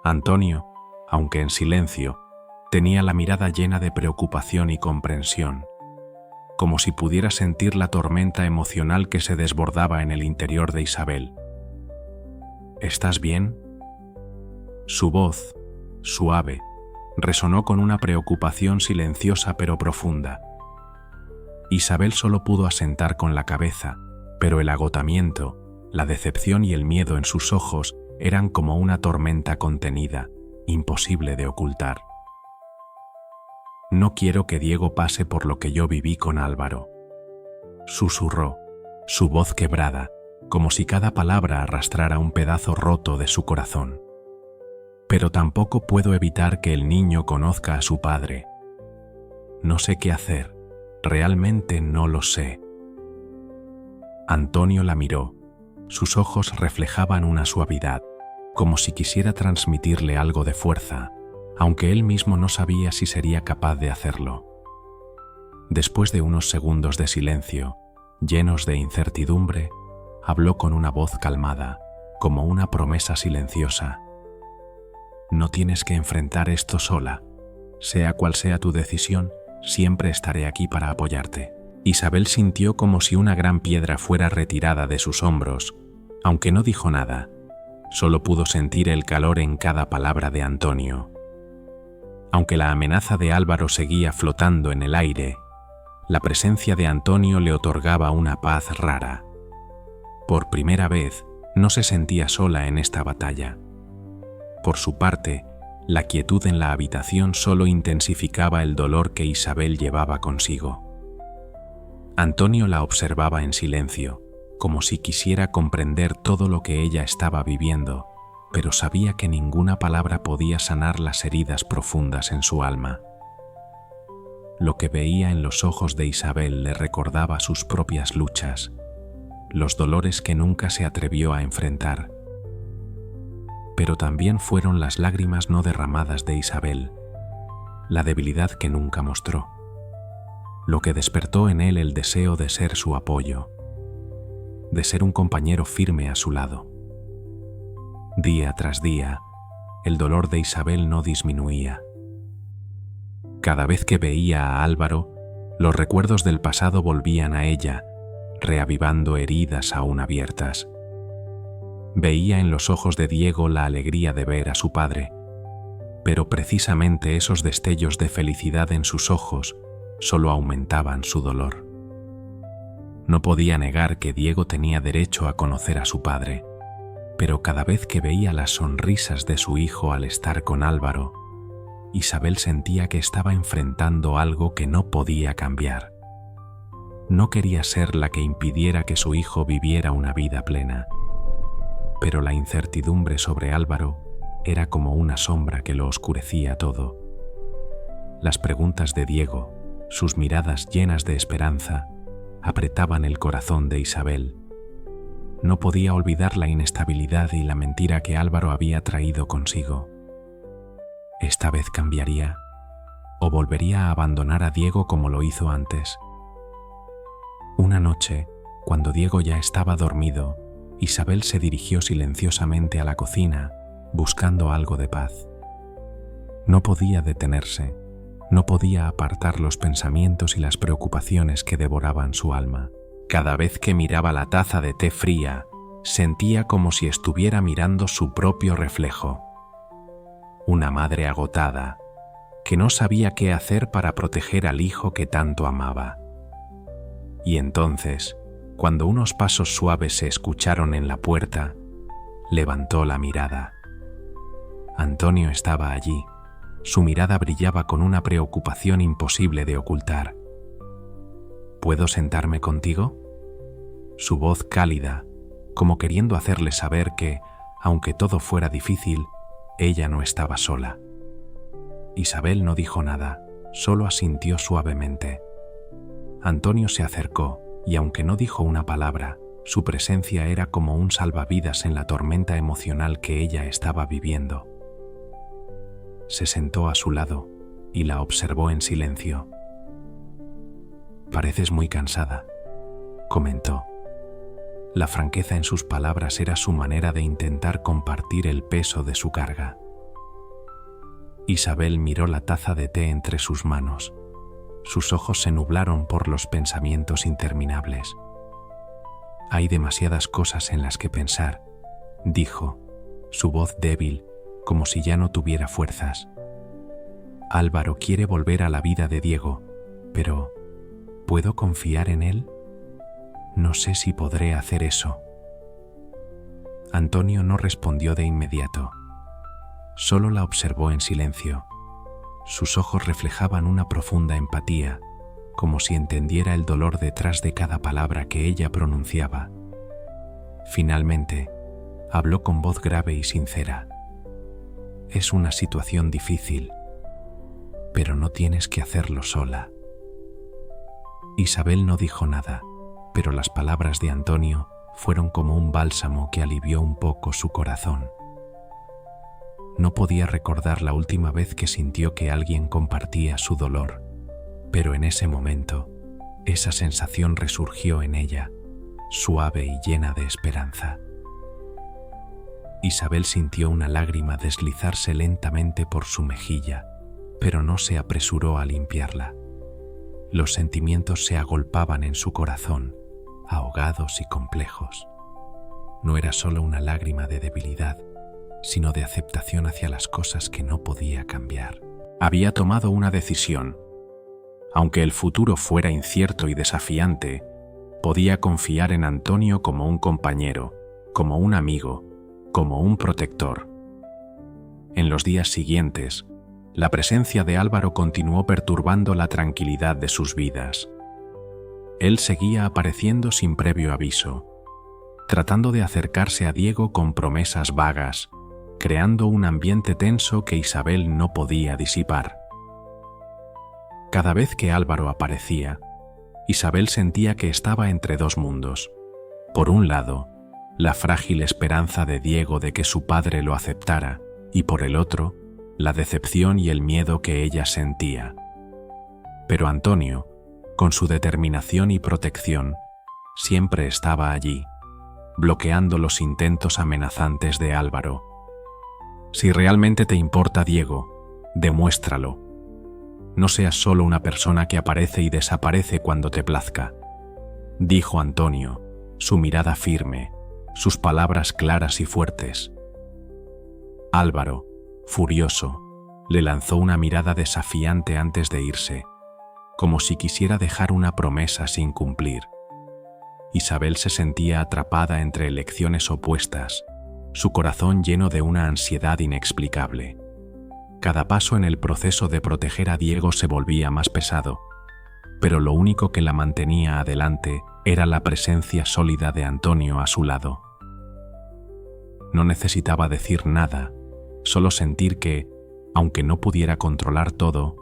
Antonio, aunque en silencio, tenía la mirada llena de preocupación y comprensión, como si pudiera sentir la tormenta emocional que se desbordaba en el interior de Isabel. ¿Estás bien? Su voz, suave, resonó con una preocupación silenciosa pero profunda. Isabel solo pudo asentar con la cabeza, pero el agotamiento, la decepción y el miedo en sus ojos eran como una tormenta contenida, imposible de ocultar. No quiero que Diego pase por lo que yo viví con Álvaro, susurró, su voz quebrada, como si cada palabra arrastrara un pedazo roto de su corazón. Pero tampoco puedo evitar que el niño conozca a su padre. No sé qué hacer, realmente no lo sé. Antonio la miró. Sus ojos reflejaban una suavidad, como si quisiera transmitirle algo de fuerza, aunque él mismo no sabía si sería capaz de hacerlo. Después de unos segundos de silencio, llenos de incertidumbre, habló con una voz calmada, como una promesa silenciosa. No tienes que enfrentar esto sola. Sea cual sea tu decisión, siempre estaré aquí para apoyarte. Isabel sintió como si una gran piedra fuera retirada de sus hombros, aunque no dijo nada. Solo pudo sentir el calor en cada palabra de Antonio. Aunque la amenaza de Álvaro seguía flotando en el aire, la presencia de Antonio le otorgaba una paz rara. Por primera vez, no se sentía sola en esta batalla. Por su parte, la quietud en la habitación solo intensificaba el dolor que Isabel llevaba consigo. Antonio la observaba en silencio, como si quisiera comprender todo lo que ella estaba viviendo, pero sabía que ninguna palabra podía sanar las heridas profundas en su alma. Lo que veía en los ojos de Isabel le recordaba sus propias luchas, los dolores que nunca se atrevió a enfrentar. Pero también fueron las lágrimas no derramadas de Isabel, la debilidad que nunca mostró, lo que despertó en él el deseo de ser su apoyo, de ser un compañero firme a su lado. Día tras día, el dolor de Isabel no disminuía. Cada vez que veía a Álvaro, los recuerdos del pasado volvían a ella, reavivando heridas aún abiertas. Veía en los ojos de Diego la alegría de ver a su padre, pero precisamente esos destellos de felicidad en sus ojos solo aumentaban su dolor. No podía negar que Diego tenía derecho a conocer a su padre, pero cada vez que veía las sonrisas de su hijo al estar con Álvaro, Isabel sentía que estaba enfrentando algo que no podía cambiar. No quería ser la que impidiera que su hijo viviera una vida plena, pero la incertidumbre sobre Álvaro era como una sombra que lo oscurecía todo. Las preguntas de Diego, sus miradas llenas de esperanza, apretaban el corazón de Isabel. No podía olvidar la inestabilidad y la mentira que Álvaro había traído consigo. ¿Esta vez cambiaría? ¿O volvería a abandonar a Diego como lo hizo antes? Una noche, cuando Diego ya estaba dormido, Isabel se dirigió silenciosamente a la cocina, buscando algo de paz. No podía detenerse, no podía apartar los pensamientos y las preocupaciones que devoraban su alma. Cada vez que miraba la taza de té fría, sentía como si estuviera mirando su propio reflejo. Una madre agotada, que no sabía qué hacer para proteger al hijo que tanto amaba. Y entonces, cuando unos pasos suaves se escucharon en la puerta, levantó la mirada. Antonio estaba allí. Su mirada brillaba con una preocupación imposible de ocultar. ¿Puedo sentarme contigo? Su voz cálida, como queriendo hacerle saber que, aunque todo fuera difícil, ella no estaba sola. Isabel no dijo nada, solo asintió suavemente. Antonio se acercó y, aunque no dijo una palabra, su presencia era como un salvavidas en la tormenta emocional que ella estaba viviendo. Se sentó a su lado y la observó en silencio. «Pareces muy cansada», comentó. La franqueza en sus palabras era su manera de intentar compartir el peso de su carga. Isabel miró la taza de té entre sus manos. Sus ojos se nublaron por los pensamientos interminables. «Hay demasiadas cosas en las que pensar», dijo, su voz débil, como si ya no tuviera fuerzas. «Álvaro quiere volver a la vida de Diego, pero ¿puedo confiar en él? No sé si podré hacer eso». Antonio no respondió de inmediato. Solo la observó en silencio. Sus ojos reflejaban una profunda empatía, como si entendiera el dolor detrás de cada palabra que ella pronunciaba. Finalmente, habló con voz grave y sincera. «Es una situación difícil, pero no tienes que hacerlo sola». Isabel no dijo nada, pero las palabras de Antonio fueron como un bálsamo que alivió un poco su corazón. No podía recordar la última vez que sintió que alguien compartía su dolor, pero en ese momento, esa sensación resurgió en ella, suave y llena de esperanza. Isabel sintió una lágrima deslizarse lentamente por su mejilla, pero no se apresuró a limpiarla. Los sentimientos se agolpaban en su corazón, ahogados y complejos. No era solo una lágrima de debilidad, sino de aceptación hacia las cosas que no podía cambiar. Había tomado una decisión. Aunque el futuro fuera incierto y desafiante, podía confiar en Antonio como un compañero, como un amigo, como un protector. En los días siguientes, la presencia de Álvaro continuó perturbando la tranquilidad de sus vidas. Él seguía apareciendo sin previo aviso, tratando de acercarse a Diego con promesas vagas, creando un ambiente tenso que Isabel no podía disipar. Cada vez que Álvaro aparecía, Isabel sentía que estaba entre dos mundos. Por un lado, la frágil esperanza de Diego de que su padre lo aceptara, y por el otro, la decepción y el miedo que ella sentía. Pero Antonio, con su determinación y protección, siempre estaba allí, bloqueando los intentos amenazantes de Álvaro. Si realmente te importa Diego, demuéstralo. No seas solo una persona que aparece y desaparece cuando te plazca, dijo Antonio, su mirada firme, sus palabras claras y fuertes. Álvaro, furioso, le lanzó una mirada desafiante antes de irse, como si quisiera dejar una promesa sin cumplir. Isabel se sentía atrapada entre elecciones opuestas, su corazón lleno de una ansiedad inexplicable. Cada paso en el proceso de proteger a Diego se volvía más pesado, pero lo único que la mantenía adelante era la presencia sólida de Antonio a su lado. No necesitaba decir nada, solo sentir que, aunque no pudiera controlar todo,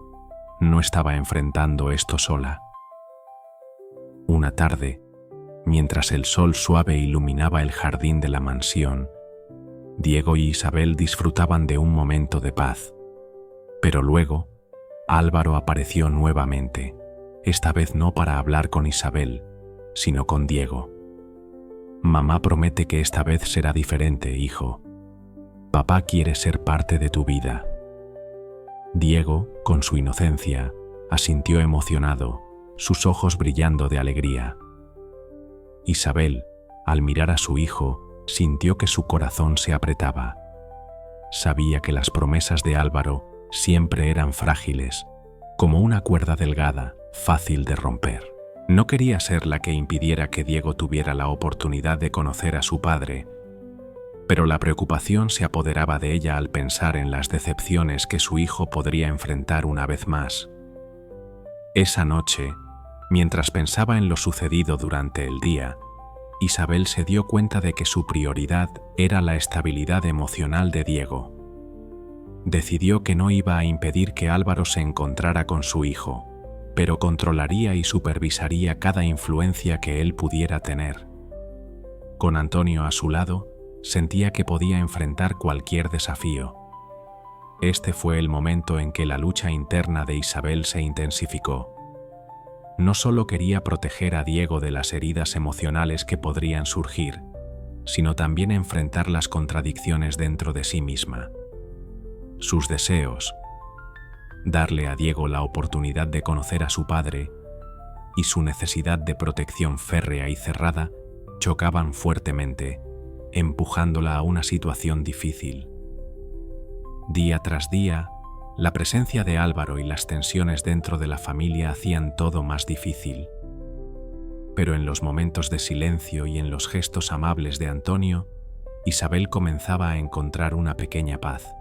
no estaba enfrentando esto sola. Una tarde, mientras el sol suave iluminaba el jardín de la mansión, Diego y Isabel disfrutaban de un momento de paz. Pero luego, Álvaro apareció nuevamente, esta vez no para hablar con Isabel, sino con Diego. «Mamá promete que esta vez será diferente, hijo. Papá quiere ser parte de tu vida». Diego, con su inocencia, asintió emocionado, sus ojos brillando de alegría. Isabel, al mirar a su hijo, sintió que su corazón se apretaba. Sabía que las promesas de Álvaro siempre eran frágiles, como una cuerda delgada, fácil de romper. No quería ser la que impidiera que Diego tuviera la oportunidad de conocer a su padre, pero la preocupación se apoderaba de ella al pensar en las decepciones que su hijo podría enfrentar una vez más. Esa noche, mientras pensaba en lo sucedido durante el día, Isabel se dio cuenta de que su prioridad era la estabilidad emocional de Diego. Decidió que no iba a impedir que Álvaro se encontrara con su hijo, pero controlaría y supervisaría cada influencia que él pudiera tener. Con Antonio a su lado, sentía que podía enfrentar cualquier desafío. Este fue el momento en que la lucha interna de Isabel se intensificó. No solo quería proteger a Diego de las heridas emocionales que podrían surgir, sino también enfrentar las contradicciones dentro de sí misma. Sus deseos, darle a Diego la oportunidad de conocer a su padre, y su necesidad de protección férrea y cerrada chocaban fuertemente, empujándola a una situación difícil. Día tras día, la presencia de Álvaro y las tensiones dentro de la familia hacían todo más difícil. Pero en los momentos de silencio y en los gestos amables de Antonio, Isabel comenzaba a encontrar una pequeña paz.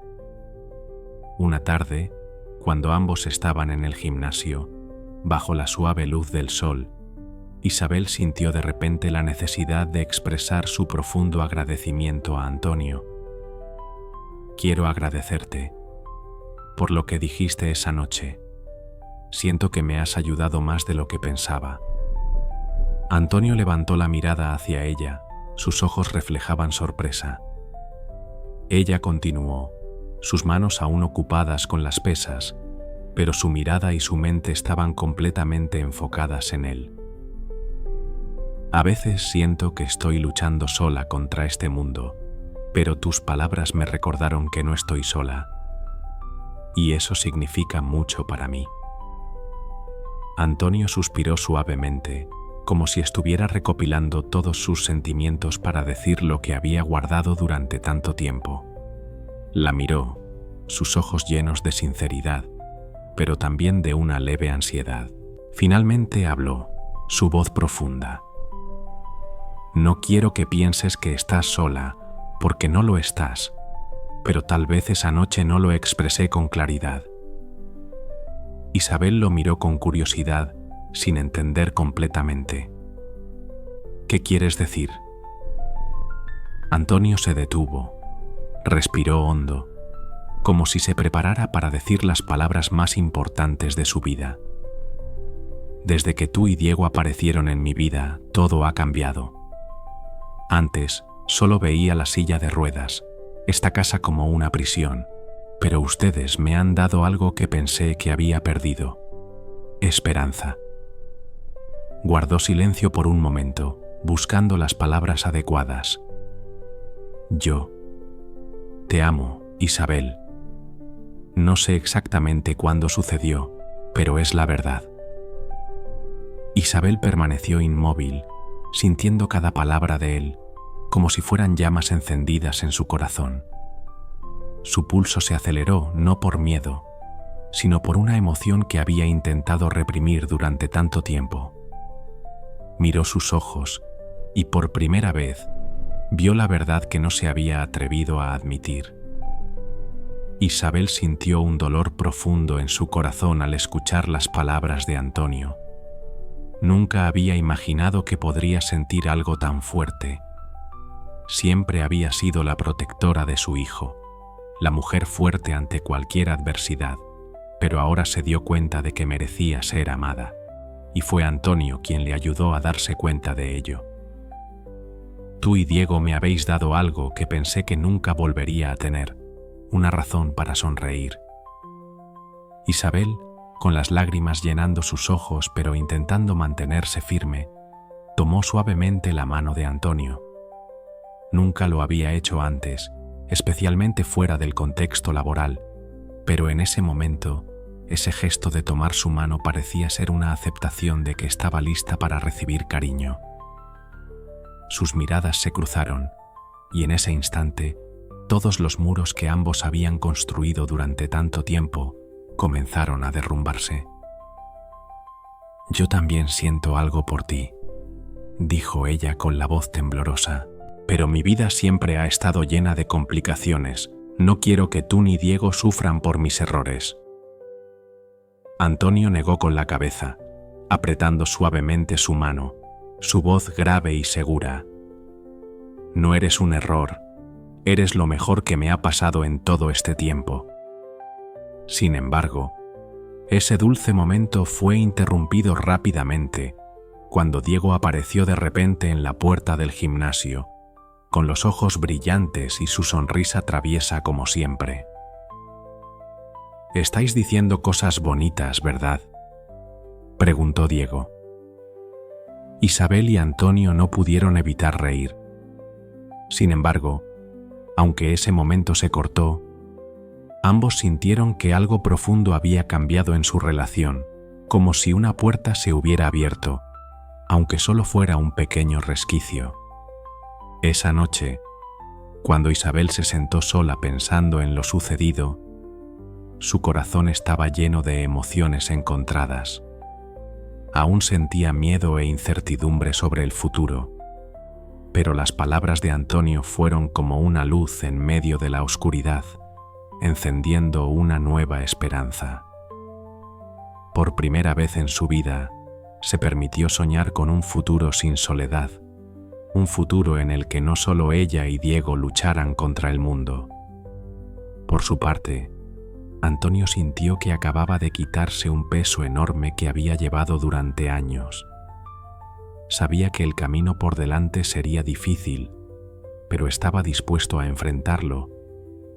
Una tarde, cuando ambos estaban en el gimnasio, bajo la suave luz del sol, Isabel sintió de repente la necesidad de expresar su profundo agradecimiento a Antonio. Quiero agradecerte por lo que dijiste esa noche. Siento que me has ayudado más de lo que pensaba. Antonio levantó la mirada hacia ella, sus ojos reflejaban sorpresa. Ella continuó, sus manos aún ocupadas con las pesas, pero su mirada y su mente estaban completamente enfocadas en él. A veces siento que estoy luchando sola contra este mundo, pero tus palabras me recordaron que no estoy sola. Y eso significa mucho para mí. Antonio suspiró suavemente, como si estuviera recopilando todos sus sentimientos para decir lo que había guardado durante tanto tiempo. La miró, sus ojos llenos de sinceridad, pero también de una leve ansiedad. Finalmente habló, su voz profunda. No quiero que pienses que estás sola, porque no lo estás. Pero tal vez esa noche no lo expresé con claridad. Isabel lo miró con curiosidad, sin entender completamente. ¿Qué quieres decir? Antonio se detuvo, respiró hondo, como si se preparara para decir las palabras más importantes de su vida. Desde que tú y Diego aparecieron en mi vida, todo ha cambiado. Antes, solo veía la silla de ruedas, esta casa como una prisión, pero ustedes me han dado algo que pensé que había perdido: esperanza. Guardó silencio por un momento, buscando las palabras adecuadas. Yo te amo, Isabel. No sé exactamente cuándo sucedió, pero es la verdad. Isabel permaneció inmóvil, sintiendo cada palabra de él, como si fueran llamas encendidas en su corazón. Su pulso se aceleró no por miedo, sino por una emoción que había intentado reprimir durante tanto tiempo. Miró sus ojos y por primera vez vio la verdad que no se había atrevido a admitir. Isabel sintió un dolor profundo en su corazón al escuchar las palabras de Antonio. Nunca había imaginado que podría sentir algo tan fuerte. Siempre había sido la protectora de su hijo, la mujer fuerte ante cualquier adversidad, pero ahora se dio cuenta de que merecía ser amada, y fue Antonio quien le ayudó a darse cuenta de ello. Tú y Diego me habéis dado algo que pensé que nunca volvería a tener, una razón para sonreír. Isabel, con las lágrimas llenando sus ojos pero intentando mantenerse firme, tomó suavemente la mano de Antonio. Nunca lo había hecho antes, especialmente fuera del contexto laboral, pero en ese momento, ese gesto de tomar su mano parecía ser una aceptación de que estaba lista para recibir cariño. Sus miradas se cruzaron, y en ese instante, todos los muros que ambos habían construido durante tanto tiempo comenzaron a derrumbarse. «Yo también siento algo por ti», dijo ella con la voz temblorosa, «pero mi vida siempre ha estado llena de complicaciones. No quiero que tú ni Diego sufran por mis errores». Antonio negó con la cabeza, apretando suavemente su mano, su voz grave y segura. «No eres un error, eres lo mejor que me ha pasado en todo este tiempo». Sin embargo, ese dulce momento fue interrumpido rápidamente cuando Diego apareció de repente en la puerta del gimnasio, con los ojos brillantes y su sonrisa traviesa como siempre. «Estáis diciendo cosas bonitas, ¿verdad?», preguntó Diego. Isabel y Antonio no pudieron evitar reír. Sin embargo, aunque ese momento se cortó, ambos sintieron que algo profundo había cambiado en su relación, como si una puerta se hubiera abierto, aunque solo fuera un pequeño resquicio. Esa noche, cuando Isabel se sentó sola pensando en lo sucedido, su corazón estaba lleno de emociones encontradas. Aún sentía miedo e incertidumbre sobre el futuro, pero las palabras de Antonio fueron como una luz en medio de la oscuridad, encendiendo una nueva esperanza. Por primera vez en su vida, se permitió soñar con un futuro sin soledad, un futuro en el que no solo ella y Diego lucharan contra el mundo. Por su parte, Antonio sintió que acababa de quitarse un peso enorme que había llevado durante años. Sabía que el camino por delante sería difícil, pero estaba dispuesto a enfrentarlo,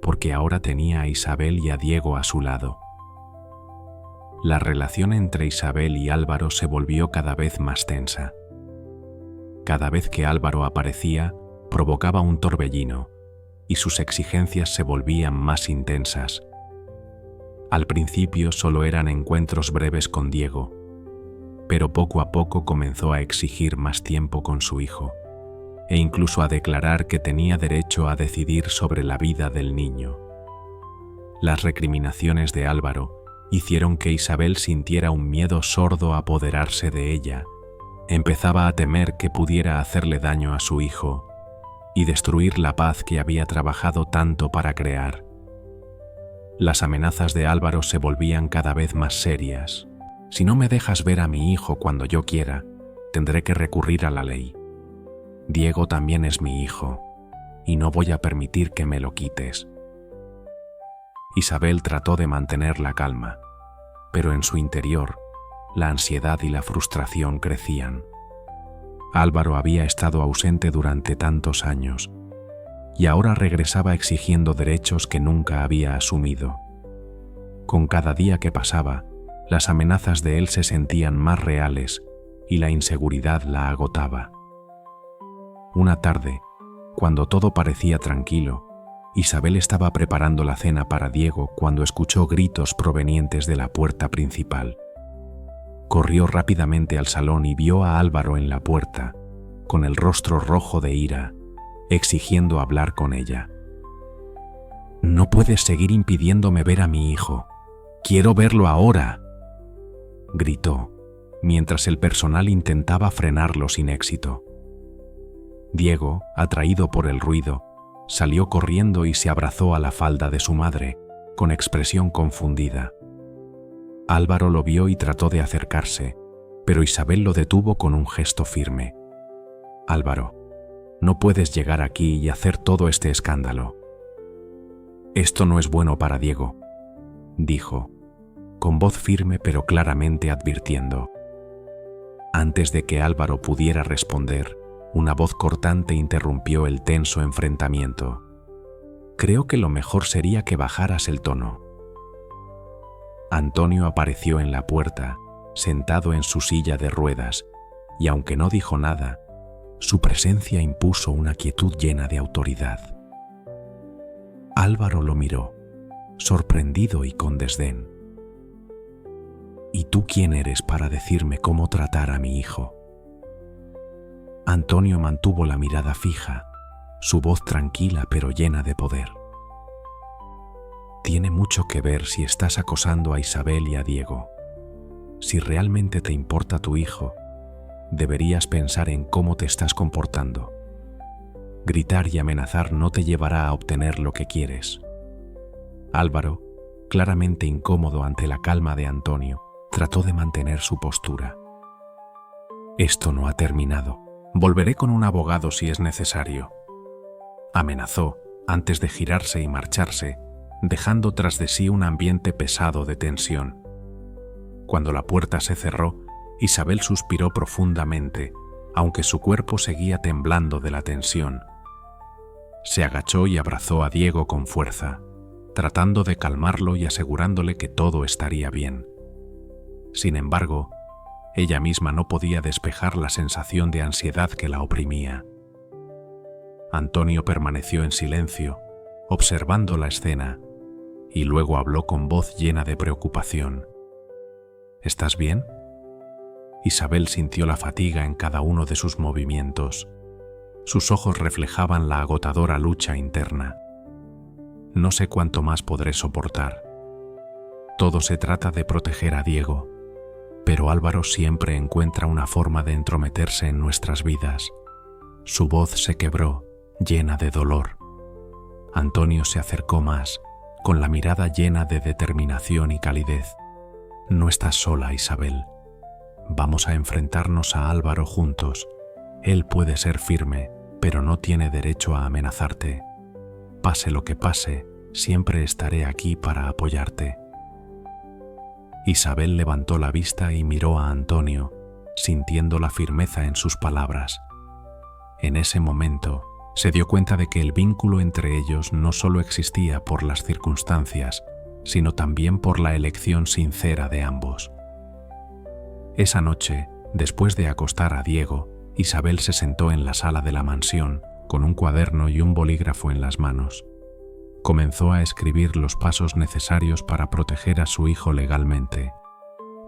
porque ahora tenía a Isabel y a Diego a su lado. La relación entre Isabel y Álvaro se volvió cada vez más tensa. Cada vez que Álvaro aparecía, provocaba un torbellino, y sus exigencias se volvían más intensas. Al principio solo eran encuentros breves con Diego, pero poco a poco comenzó a exigir más tiempo con su hijo, e incluso a declarar que tenía derecho a decidir sobre la vida del niño. Las recriminaciones de Álvaro hicieron que Isabel sintiera un miedo sordo a apoderarse de ella. Empezaba a temer que pudiera hacerle daño a su hijo y destruir la paz que había trabajado tanto para crear. Las amenazas de Álvaro se volvían cada vez más serias. «Si no me dejas ver a mi hijo cuando yo quiera, tendré que recurrir a la ley. Diego también es mi hijo, y no voy a permitir que me lo quites». Isabel trató de mantener la calma, pero en su interior, la ansiedad y la frustración crecían. Álvaro había estado ausente durante tantos años, y ahora regresaba exigiendo derechos que nunca había asumido. Con cada día que pasaba, las amenazas de él se sentían más reales y la inseguridad la agotaba. Una tarde, cuando todo parecía tranquilo, Isabel estaba preparando la cena para Diego cuando escuchó gritos provenientes de la puerta principal. Corrió rápidamente al salón y vio a Álvaro en la puerta, con el rostro rojo de ira, exigiendo hablar con ella. «No puedes seguir impidiéndome ver a mi hijo. ¡Quiero verlo ahora!», gritó, mientras el personal intentaba frenarlo sin éxito. Diego, atraído por el ruido, salió corriendo y se abrazó a la falda de su madre, con expresión confundida. Álvaro lo vio y trató de acercarse, pero Isabel lo detuvo con un gesto firme. «Álvaro, no puedes llegar aquí y hacer todo este escándalo. Esto no es bueno para Diego», dijo, con voz firme pero claramente advirtiendo. Antes de que Álvaro pudiera responder, una voz cortante interrumpió el tenso enfrentamiento. «Creo que lo mejor sería que bajaras el tono». Antonio apareció en la puerta, sentado en su silla de ruedas, y aunque no dijo nada, su presencia impuso una quietud llena de autoridad. Álvaro lo miró, sorprendido y con desdén. «¿Y tú quién eres para decirme cómo tratar a mi hijo?». Antonio mantuvo la mirada fija, su voz tranquila pero llena de poder. Tiene mucho que ver si estás acosando a Isabel y a Diego. Si realmente te importa tu hijo, deberías pensar en cómo te estás comportando. Gritar y amenazar no te llevará a obtener lo que quieres. Álvaro, claramente incómodo ante la calma de Antonio, trató de mantener su postura. Esto no ha terminado. Volveré con un abogado si es necesario. Amenazó antes de girarse y marcharse, dejando tras de sí un ambiente pesado de tensión. Cuando la puerta se cerró, Isabel suspiró profundamente, aunque su cuerpo seguía temblando de la tensión. Se agachó y abrazó a Diego con fuerza, tratando de calmarlo y asegurándole que todo estaría bien. Sin embargo, ella misma no podía despejar la sensación de ansiedad que la oprimía. Antonio permaneció en silencio, observando la escena, y luego habló con voz llena de preocupación. ¿Estás bien? Isabel sintió la fatiga en cada uno de sus movimientos. Sus ojos reflejaban la agotadora lucha interna. No sé cuánto más podré soportar. Todo se trata de proteger a Diego, pero Álvaro siempre encuentra una forma de entrometerse en nuestras vidas. Su voz se quebró, llena de dolor. Antonio se acercó más, con la mirada llena de determinación y calidez. No estás sola, Isabel. Vamos a enfrentarnos a Álvaro juntos. Él puede ser firme, pero no tiene derecho a amenazarte. Pase lo que pase, siempre estaré aquí para apoyarte. Isabel levantó la vista y miró a Antonio, sintiendo la firmeza en sus palabras. En ese momento, se dio cuenta de que el vínculo entre ellos no solo existía por las circunstancias, sino también por la elección sincera de ambos. Esa noche, después de acostar a Diego, Isabel se sentó en la sala de la mansión, con un cuaderno y un bolígrafo en las manos. Comenzó a escribir los pasos necesarios para proteger a su hijo legalmente.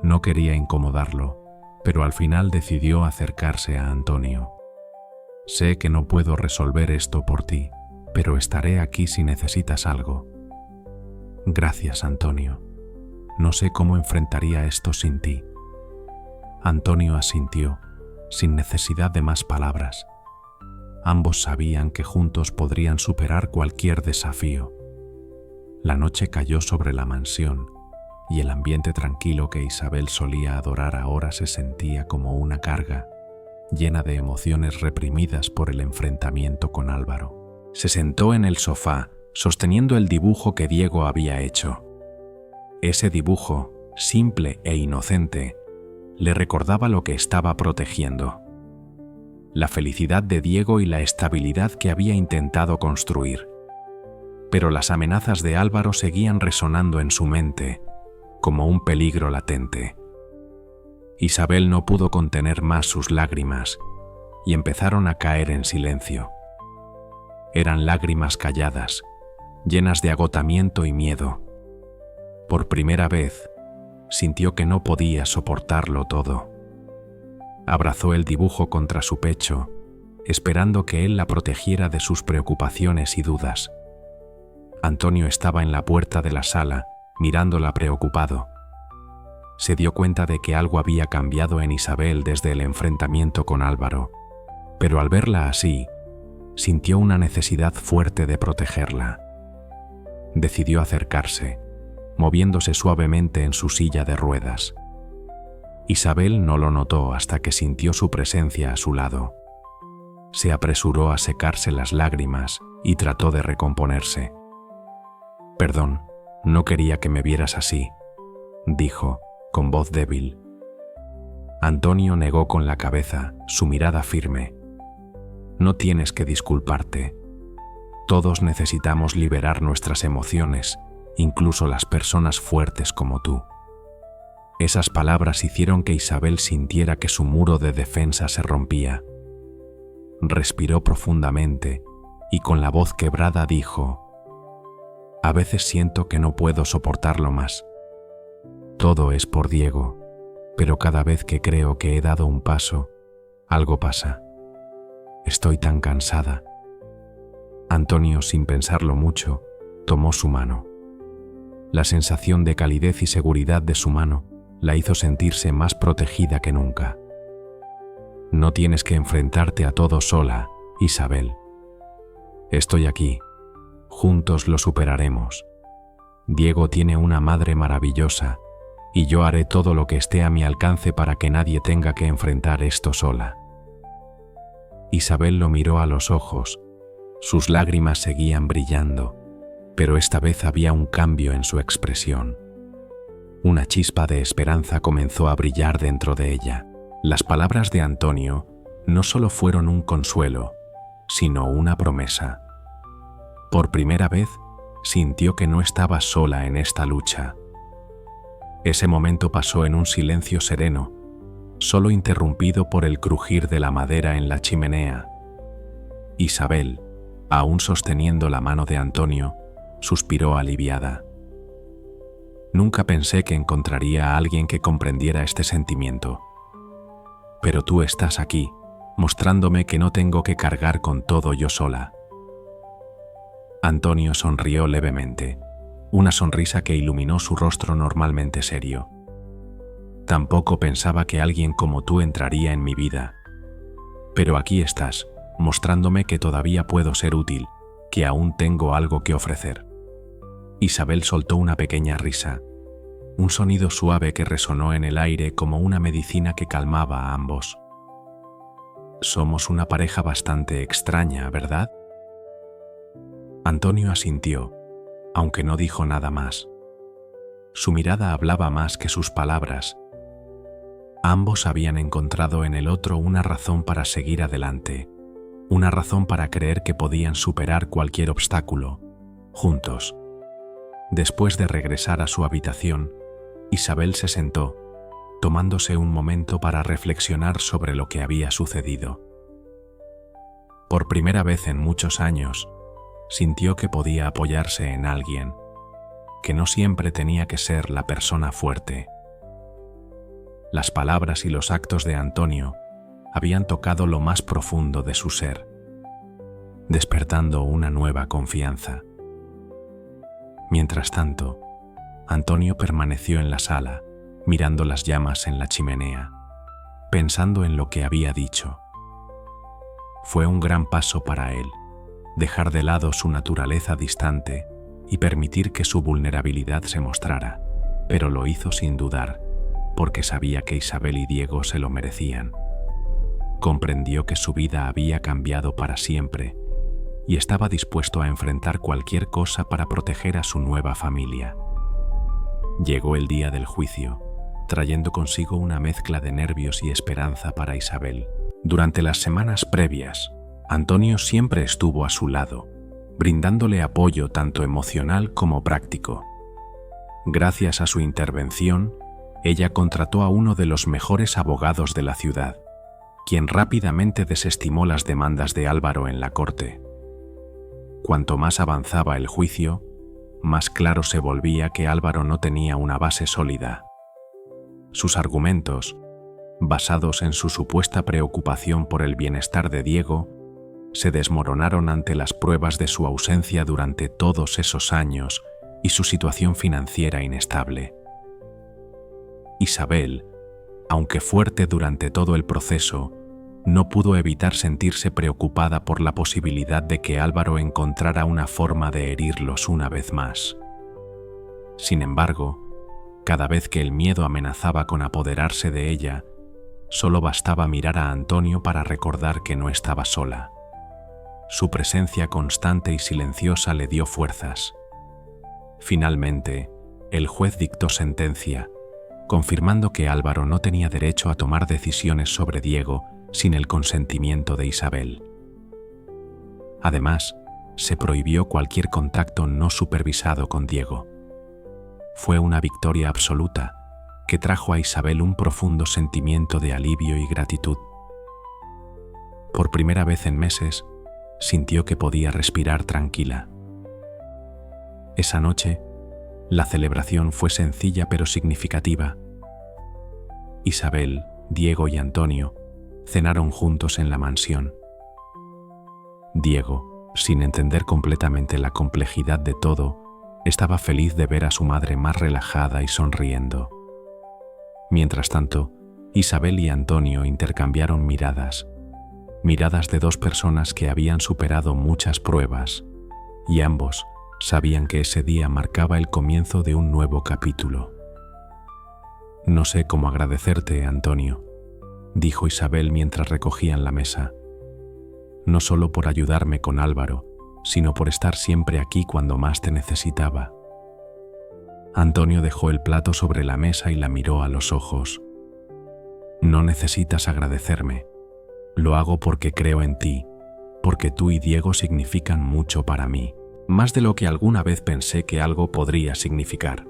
No quería incomodarlo, pero al final decidió acercarse a Antonio. Sé que no puedo resolver esto por ti, pero estaré aquí si necesitas algo. Gracias, Antonio. No sé cómo enfrentaría esto sin ti. Antonio asintió, sin necesidad de más palabras. Ambos sabían que juntos podrían superar cualquier desafío. La noche cayó sobre la mansión, y el ambiente tranquilo que Isabel solía adorar ahora se sentía como una carga, llena de emociones reprimidas por el enfrentamiento con Álvaro. Se sentó en el sofá, sosteniendo el dibujo que Diego había hecho. Ese dibujo, simple e inocente, le recordaba lo que estaba protegiendo: la felicidad de Diego y la estabilidad que había intentado construir. Pero las amenazas de Álvaro seguían resonando en su mente, como un peligro latente. Isabel no pudo contener más sus lágrimas, y empezaron a caer en silencio. Eran lágrimas calladas, llenas de agotamiento y miedo. Por primera vez, sintió que no podía soportarlo todo. Abrazó el dibujo contra su pecho, esperando que él la protegiera de sus preocupaciones y dudas. Antonio estaba en la puerta de la sala, mirándola preocupado. Se dio cuenta de que algo había cambiado en Isabel desde el enfrentamiento con Álvaro, pero al verla así, sintió una necesidad fuerte de protegerla. Decidió acercarse, moviéndose suavemente en su silla de ruedas. Isabel no lo notó hasta que sintió su presencia a su lado. Se apresuró a secarse las lágrimas y trató de recomponerse. «Perdón, no quería que me vieras así», dijo, con voz débil. Antonio negó con la cabeza, su mirada firme. «No tienes que disculparte. Todos necesitamos liberar nuestras emociones, incluso las personas fuertes como tú». Esas palabras hicieron que Isabel sintiera que su muro de defensa se rompía. Respiró profundamente y con la voz quebrada dijo: «A veces siento que no puedo soportarlo más. Todo es por Diego, pero cada vez que creo que he dado un paso, algo pasa. Estoy tan cansada. Antonio, sin pensarlo mucho, tomó su mano. La sensación de calidez y seguridad de su mano la hizo sentirse más protegida que nunca. No tienes que enfrentarte a todo sola, Isabel. Estoy aquí. Juntos lo superaremos. Diego tiene una madre maravillosa y yo haré todo lo que esté a mi alcance para que nadie tenga que enfrentar esto sola. Isabel lo miró a los ojos. Sus lágrimas seguían brillando, pero esta vez había un cambio en su expresión. Una chispa de esperanza comenzó a brillar dentro de ella. Las palabras de Antonio no solo fueron un consuelo, sino una promesa. Por primera vez, sintió que no estaba sola en esta lucha. Ese momento pasó en un silencio sereno, solo interrumpido por el crujir de la madera en la chimenea. Isabel, aún sosteniendo la mano de Antonio, suspiró aliviada. Nunca pensé que encontraría a alguien que comprendiera este sentimiento. Pero tú estás aquí, mostrándome que no tengo que cargar con todo yo sola. Antonio sonrió levemente, una sonrisa que iluminó su rostro normalmente serio. Tampoco pensaba que alguien como tú entraría en mi vida. Pero aquí estás, mostrándome que todavía puedo ser útil, que aún tengo algo que ofrecer. Isabel soltó una pequeña risa, un sonido suave que resonó en el aire como una medicina que calmaba a ambos. Somos una pareja bastante extraña, ¿verdad? Antonio asintió, aunque no dijo nada más. Su mirada hablaba más que sus palabras. Ambos habían encontrado en el otro una razón para seguir adelante, una razón para creer que podían superar cualquier obstáculo, juntos. Después de regresar a su habitación, Isabel se sentó, tomándose un momento para reflexionar sobre lo que había sucedido. Por primera vez en muchos años, sintió que podía apoyarse en alguien, que no siempre tenía que ser la persona fuerte. Las palabras y los actos de Antonio habían tocado lo más profundo de su ser, despertando una nueva confianza. Mientras tanto, Antonio permaneció en la sala, mirando las llamas en la chimenea, pensando en lo que había dicho. Fue un gran paso para él, dejar de lado su naturaleza distante y permitir que su vulnerabilidad se mostrara, pero lo hizo sin dudar, porque sabía que Isabel y Diego se lo merecían. Comprendió que su vida había cambiado para siempre y estaba dispuesto a enfrentar cualquier cosa para proteger a su nueva familia. Llegó el día del juicio, trayendo consigo una mezcla de nervios y esperanza para Isabel. Durante las semanas previas, Antonio siempre estuvo a su lado, brindándole apoyo tanto emocional como práctico. Gracias a su intervención, ella contrató a uno de los mejores abogados de la ciudad, quien rápidamente desestimó las demandas de Álvaro en la corte. Cuanto más avanzaba el juicio, más claro se volvía que Álvaro no tenía una base sólida. Sus argumentos, basados en su supuesta preocupación por el bienestar de Diego, se desmoronaron ante las pruebas de su ausencia durante todos esos años y su situación financiera inestable. Isabel, aunque fuerte durante todo el proceso, no pudo evitar sentirse preocupada por la posibilidad de que Álvaro encontrara una forma de herirlos una vez más. Sin embargo, cada vez que el miedo amenazaba con apoderarse de ella, solo bastaba mirar a Antonio para recordar que no estaba sola. Su presencia constante y silenciosa le dio fuerzas. Finalmente, el juez dictó sentencia, confirmando que Álvaro no tenía derecho a tomar decisiones sobre Diego sin el consentimiento de Isabel. Además, se prohibió cualquier contacto no supervisado con Diego. Fue una victoria absoluta que trajo a Isabel un profundo sentimiento de alivio y gratitud. Por primera vez en meses, sintió que podía respirar tranquila. Esa noche, la celebración fue sencilla pero significativa. Isabel, Diego y Antonio cenaron juntos en la mansión. Diego, Sin entender completamente la complejidad de todo, estaba feliz de ver a su madre más relajada y sonriendo. Mientras tanto, Isabel y Antonio intercambiaron miradas de dos personas que habían superado muchas pruebas, y ambos sabían que ese día marcaba el comienzo de un nuevo capítulo. «No sé cómo agradecerte, Antonio», dijo Isabel mientras recogían la mesa. «No solo por ayudarme con Álvaro, sino por estar siempre aquí cuando más te necesitaba». Antonio dejó el plato sobre la mesa y la miró a los ojos. «No necesitas agradecerme. Lo hago porque creo en ti, porque tú y Diego significan mucho para mí, más de lo que alguna vez pensé que algo podría significar».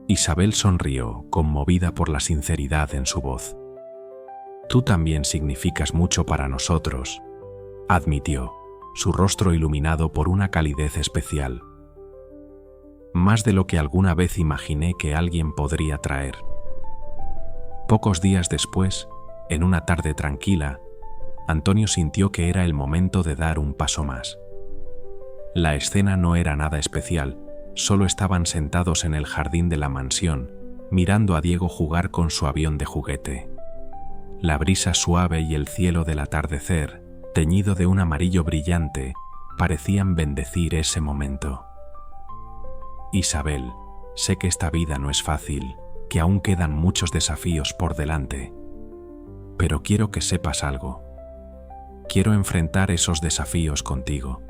Isabel sonrió, conmovida por la sinceridad en su voz. «Tú también significas mucho para nosotros», admitió, su rostro iluminado por una calidez especial. «Más de lo que alguna vez imaginé que alguien podría traer». Pocos días después, en una tarde tranquila, Antonio sintió que era el momento de dar un paso más. La escena no era nada especial, solo estaban sentados en el jardín de la mansión, mirando a Diego jugar con su avión de juguete. La brisa suave y el cielo del atardecer, teñido de un amarillo brillante, parecían bendecir ese momento. «Isabel, sé que esta vida no es fácil, que aún quedan muchos desafíos por delante. Pero quiero que sepas algo. Quiero enfrentar esos desafíos contigo.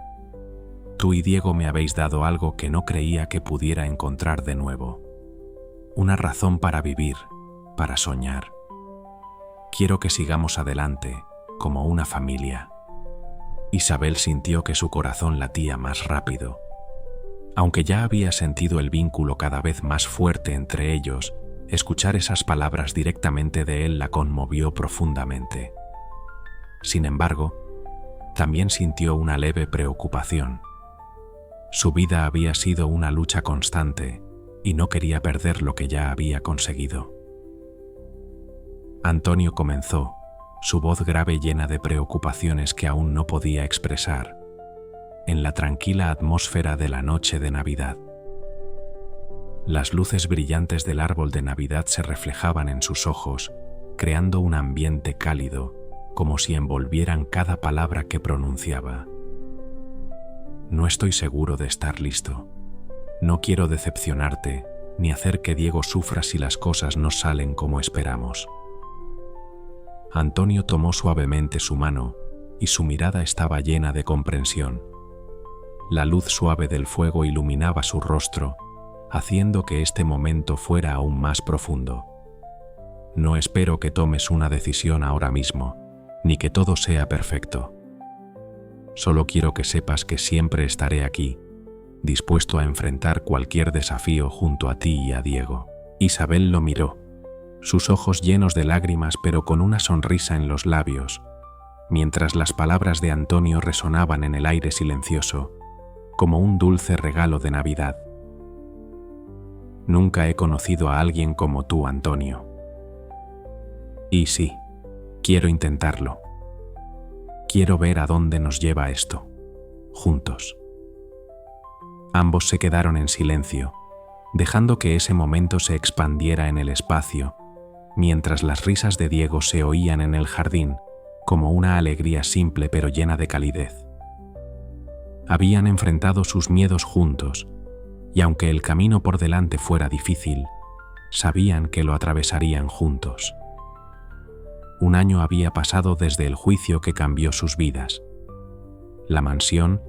Tú y Diego me habéis dado algo que no creía que pudiera encontrar de nuevo. Una razón para vivir, para soñar. Quiero que sigamos adelante, como una familia». Isabel sintió que su corazón latía más rápido. Aunque ya había sentido el vínculo cada vez más fuerte entre ellos, escuchar esas palabras directamente de él la conmovió profundamente. Sin embargo, también sintió una leve preocupación. Su vida había sido una lucha constante y no quería perder lo que ya había conseguido. Antonio comenzó, su voz grave llena de preocupaciones que aún no podía expresar, en la tranquila atmósfera de la noche de Navidad. Las luces brillantes del árbol de Navidad se reflejaban en sus ojos, creando un ambiente cálido, como si envolvieran cada palabra que pronunciaba. «No estoy seguro de estar listo. No quiero decepcionarte, ni hacer que Diego sufra si las cosas no salen como esperamos». Antonio tomó suavemente su mano, y su mirada estaba llena de comprensión. La luz suave del fuego iluminaba su rostro, haciendo que este momento fuera aún más profundo. «No espero que tomes una decisión ahora mismo, ni que todo sea perfecto. Solo quiero que sepas que siempre estaré aquí, dispuesto a enfrentar cualquier desafío junto a ti y a Diego». Isabel lo miró, sus ojos llenos de lágrimas pero con una sonrisa en los labios, mientras las palabras de Antonio resonaban en el aire silencioso, como un dulce regalo de Navidad. «Nunca he conocido a alguien como tú, Antonio. Y sí, quiero intentarlo. Quiero ver a dónde nos lleva esto, juntos». Ambos se quedaron en silencio, dejando que ese momento se expandiera en el espacio, mientras las risas de Diego se oían en el jardín, como una alegría simple pero llena de calidez. Habían enfrentado sus miedos juntos, y aunque el camino por delante fuera difícil, sabían que lo atravesarían juntos. Un año había pasado desde el juicio que cambió sus vidas. La mansión,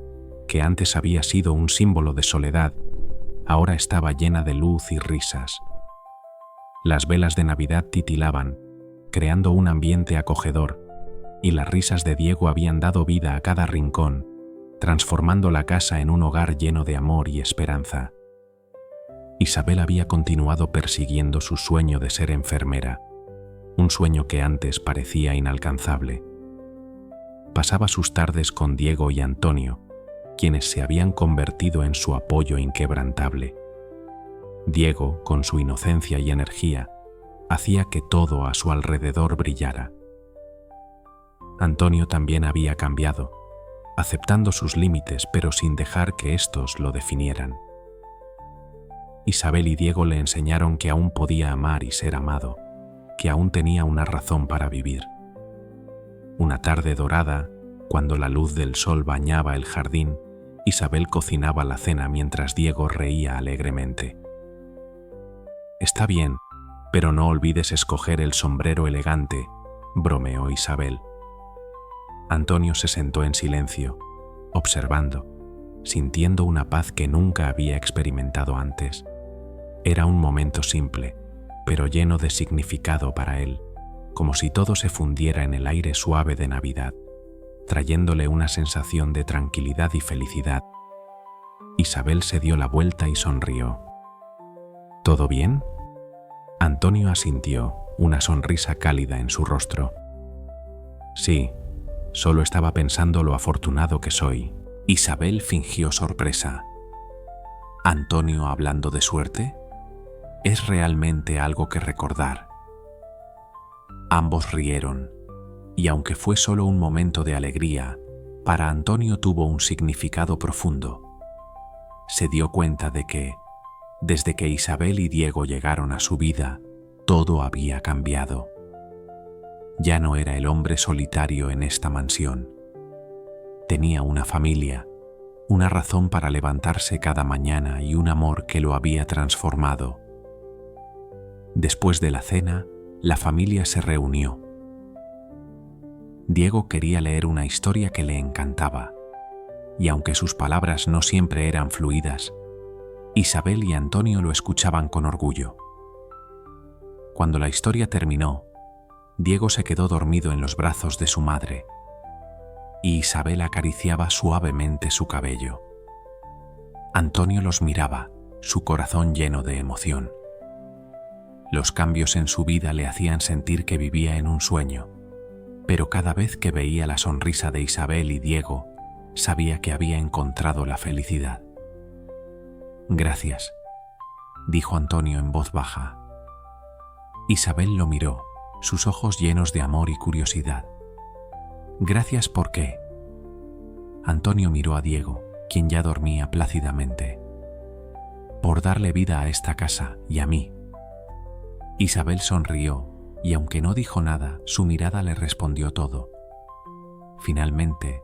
que antes había sido un símbolo de soledad, ahora estaba llena de luz y risas. Las velas de Navidad titilaban, creando un ambiente acogedor, y las risas de Diego habían dado vida a cada rincón, transformando la casa en un hogar lleno de amor y esperanza. Isabel había continuado persiguiendo su sueño de ser enfermera, un sueño que antes parecía inalcanzable. Pasaba sus tardes con Diego y Antonio, quienes se habían convertido en su apoyo inquebrantable. Diego, con su inocencia y energía, hacía que todo a su alrededor brillara. Antonio también había cambiado, aceptando sus límites pero sin dejar que éstos lo definieran. Isabel y Diego le enseñaron que aún podía amar y ser amado, que aún tenía una razón para vivir. Una tarde dorada, cuando la luz del sol bañaba el jardín, Isabel cocinaba la cena mientras Diego reía alegremente. «Está bien, pero no olvides escoger el sombrero elegante», bromeó Isabel. Antonio se sentó en silencio, observando, sintiendo una paz que nunca había experimentado antes. Era un momento simple, pero lleno de significado para él, como si todo se fundiera en el aire suave de Navidad, trayéndole una sensación de tranquilidad y felicidad. Isabel se dio la vuelta y sonrió. «¿Todo bien?». Antonio asintió, una sonrisa cálida en su rostro. «Sí, solo estaba pensando lo afortunado que soy». Isabel fingió sorpresa. «¿Antonio hablando de suerte? Es realmente algo que recordar». Ambos rieron, y aunque fue solo un momento de alegría, para Antonio tuvo un significado profundo. Se dio cuenta de que, desde que Isabel y Diego llegaron a su vida, todo había cambiado. Ya no era el hombre solitario en esta mansión. Tenía una familia, una razón para levantarse cada mañana y un amor que lo había transformado. Después de la cena, la familia se reunió. Diego quería leer una historia que le encantaba, y aunque sus palabras no siempre eran fluidas, Isabel y Antonio lo escuchaban con orgullo. Cuando la historia terminó, Diego se quedó dormido en los brazos de su madre, y Isabel acariciaba suavemente su cabello. Antonio los miraba, su corazón lleno de emoción. Los cambios en su vida le hacían sentir que vivía en un sueño, pero cada vez que veía la sonrisa de Isabel y Diego, sabía que había encontrado la felicidad. «Gracias», dijo Antonio en voz baja. Isabel lo miró, sus ojos llenos de amor y curiosidad. «Gracias, ¿por qué?». Antonio miró a Diego, quien ya dormía plácidamente. «Por darle vida a esta casa y a mí». Isabel sonrió, y aunque no dijo nada, su mirada le respondió todo. Finalmente,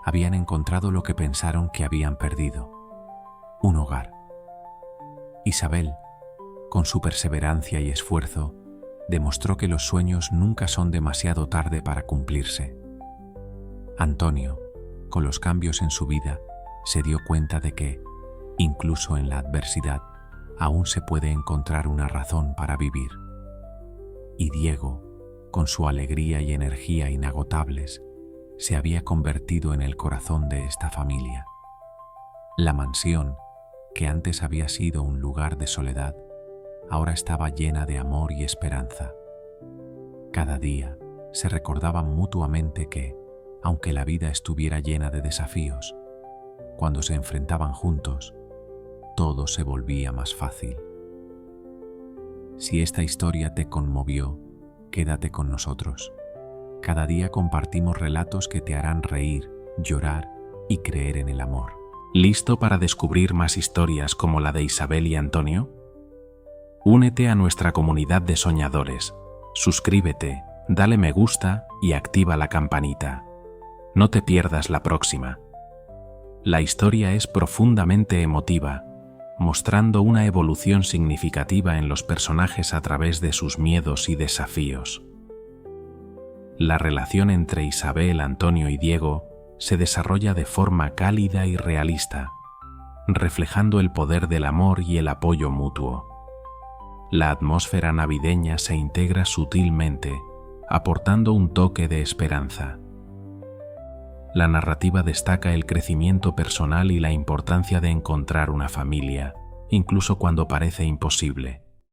habían encontrado lo que pensaron que habían perdido: un hogar. Isabel, con su perseverancia y esfuerzo, demostró que los sueños nunca son demasiado tarde para cumplirse. Antonio, con los cambios en su vida, se dio cuenta de que, incluso en la adversidad, aún se puede encontrar una razón para vivir. Y Diego, con su alegría y energía inagotables, se había convertido en el corazón de esta familia. La mansión, que antes había sido un lugar de soledad, ahora estaba llena de amor y esperanza. Cada día se recordaban mutuamente que, aunque la vida estuviera llena de desafíos, cuando se enfrentaban juntos, todo se volvía más fácil. Si esta historia te conmovió, quédate con nosotros. Cada día compartimos relatos que te harán reír, llorar y creer en el amor. ¿Listo para descubrir más historias como la de Isabel y Antonio? Únete a nuestra comunidad de soñadores. Suscríbete, dale me gusta y activa la campanita. No te pierdas la próxima. La historia es profundamente emotiva, mostrando una evolución significativa en los personajes a través de sus miedos y desafíos. La relación entre Isabel, Antonio y Diego se desarrolla de forma cálida y realista, reflejando el poder del amor y el apoyo mutuo. La atmósfera navideña se integra sutilmente, aportando un toque de esperanza. La narrativa destaca el crecimiento personal y la importancia de encontrar una familia, incluso cuando parece imposible.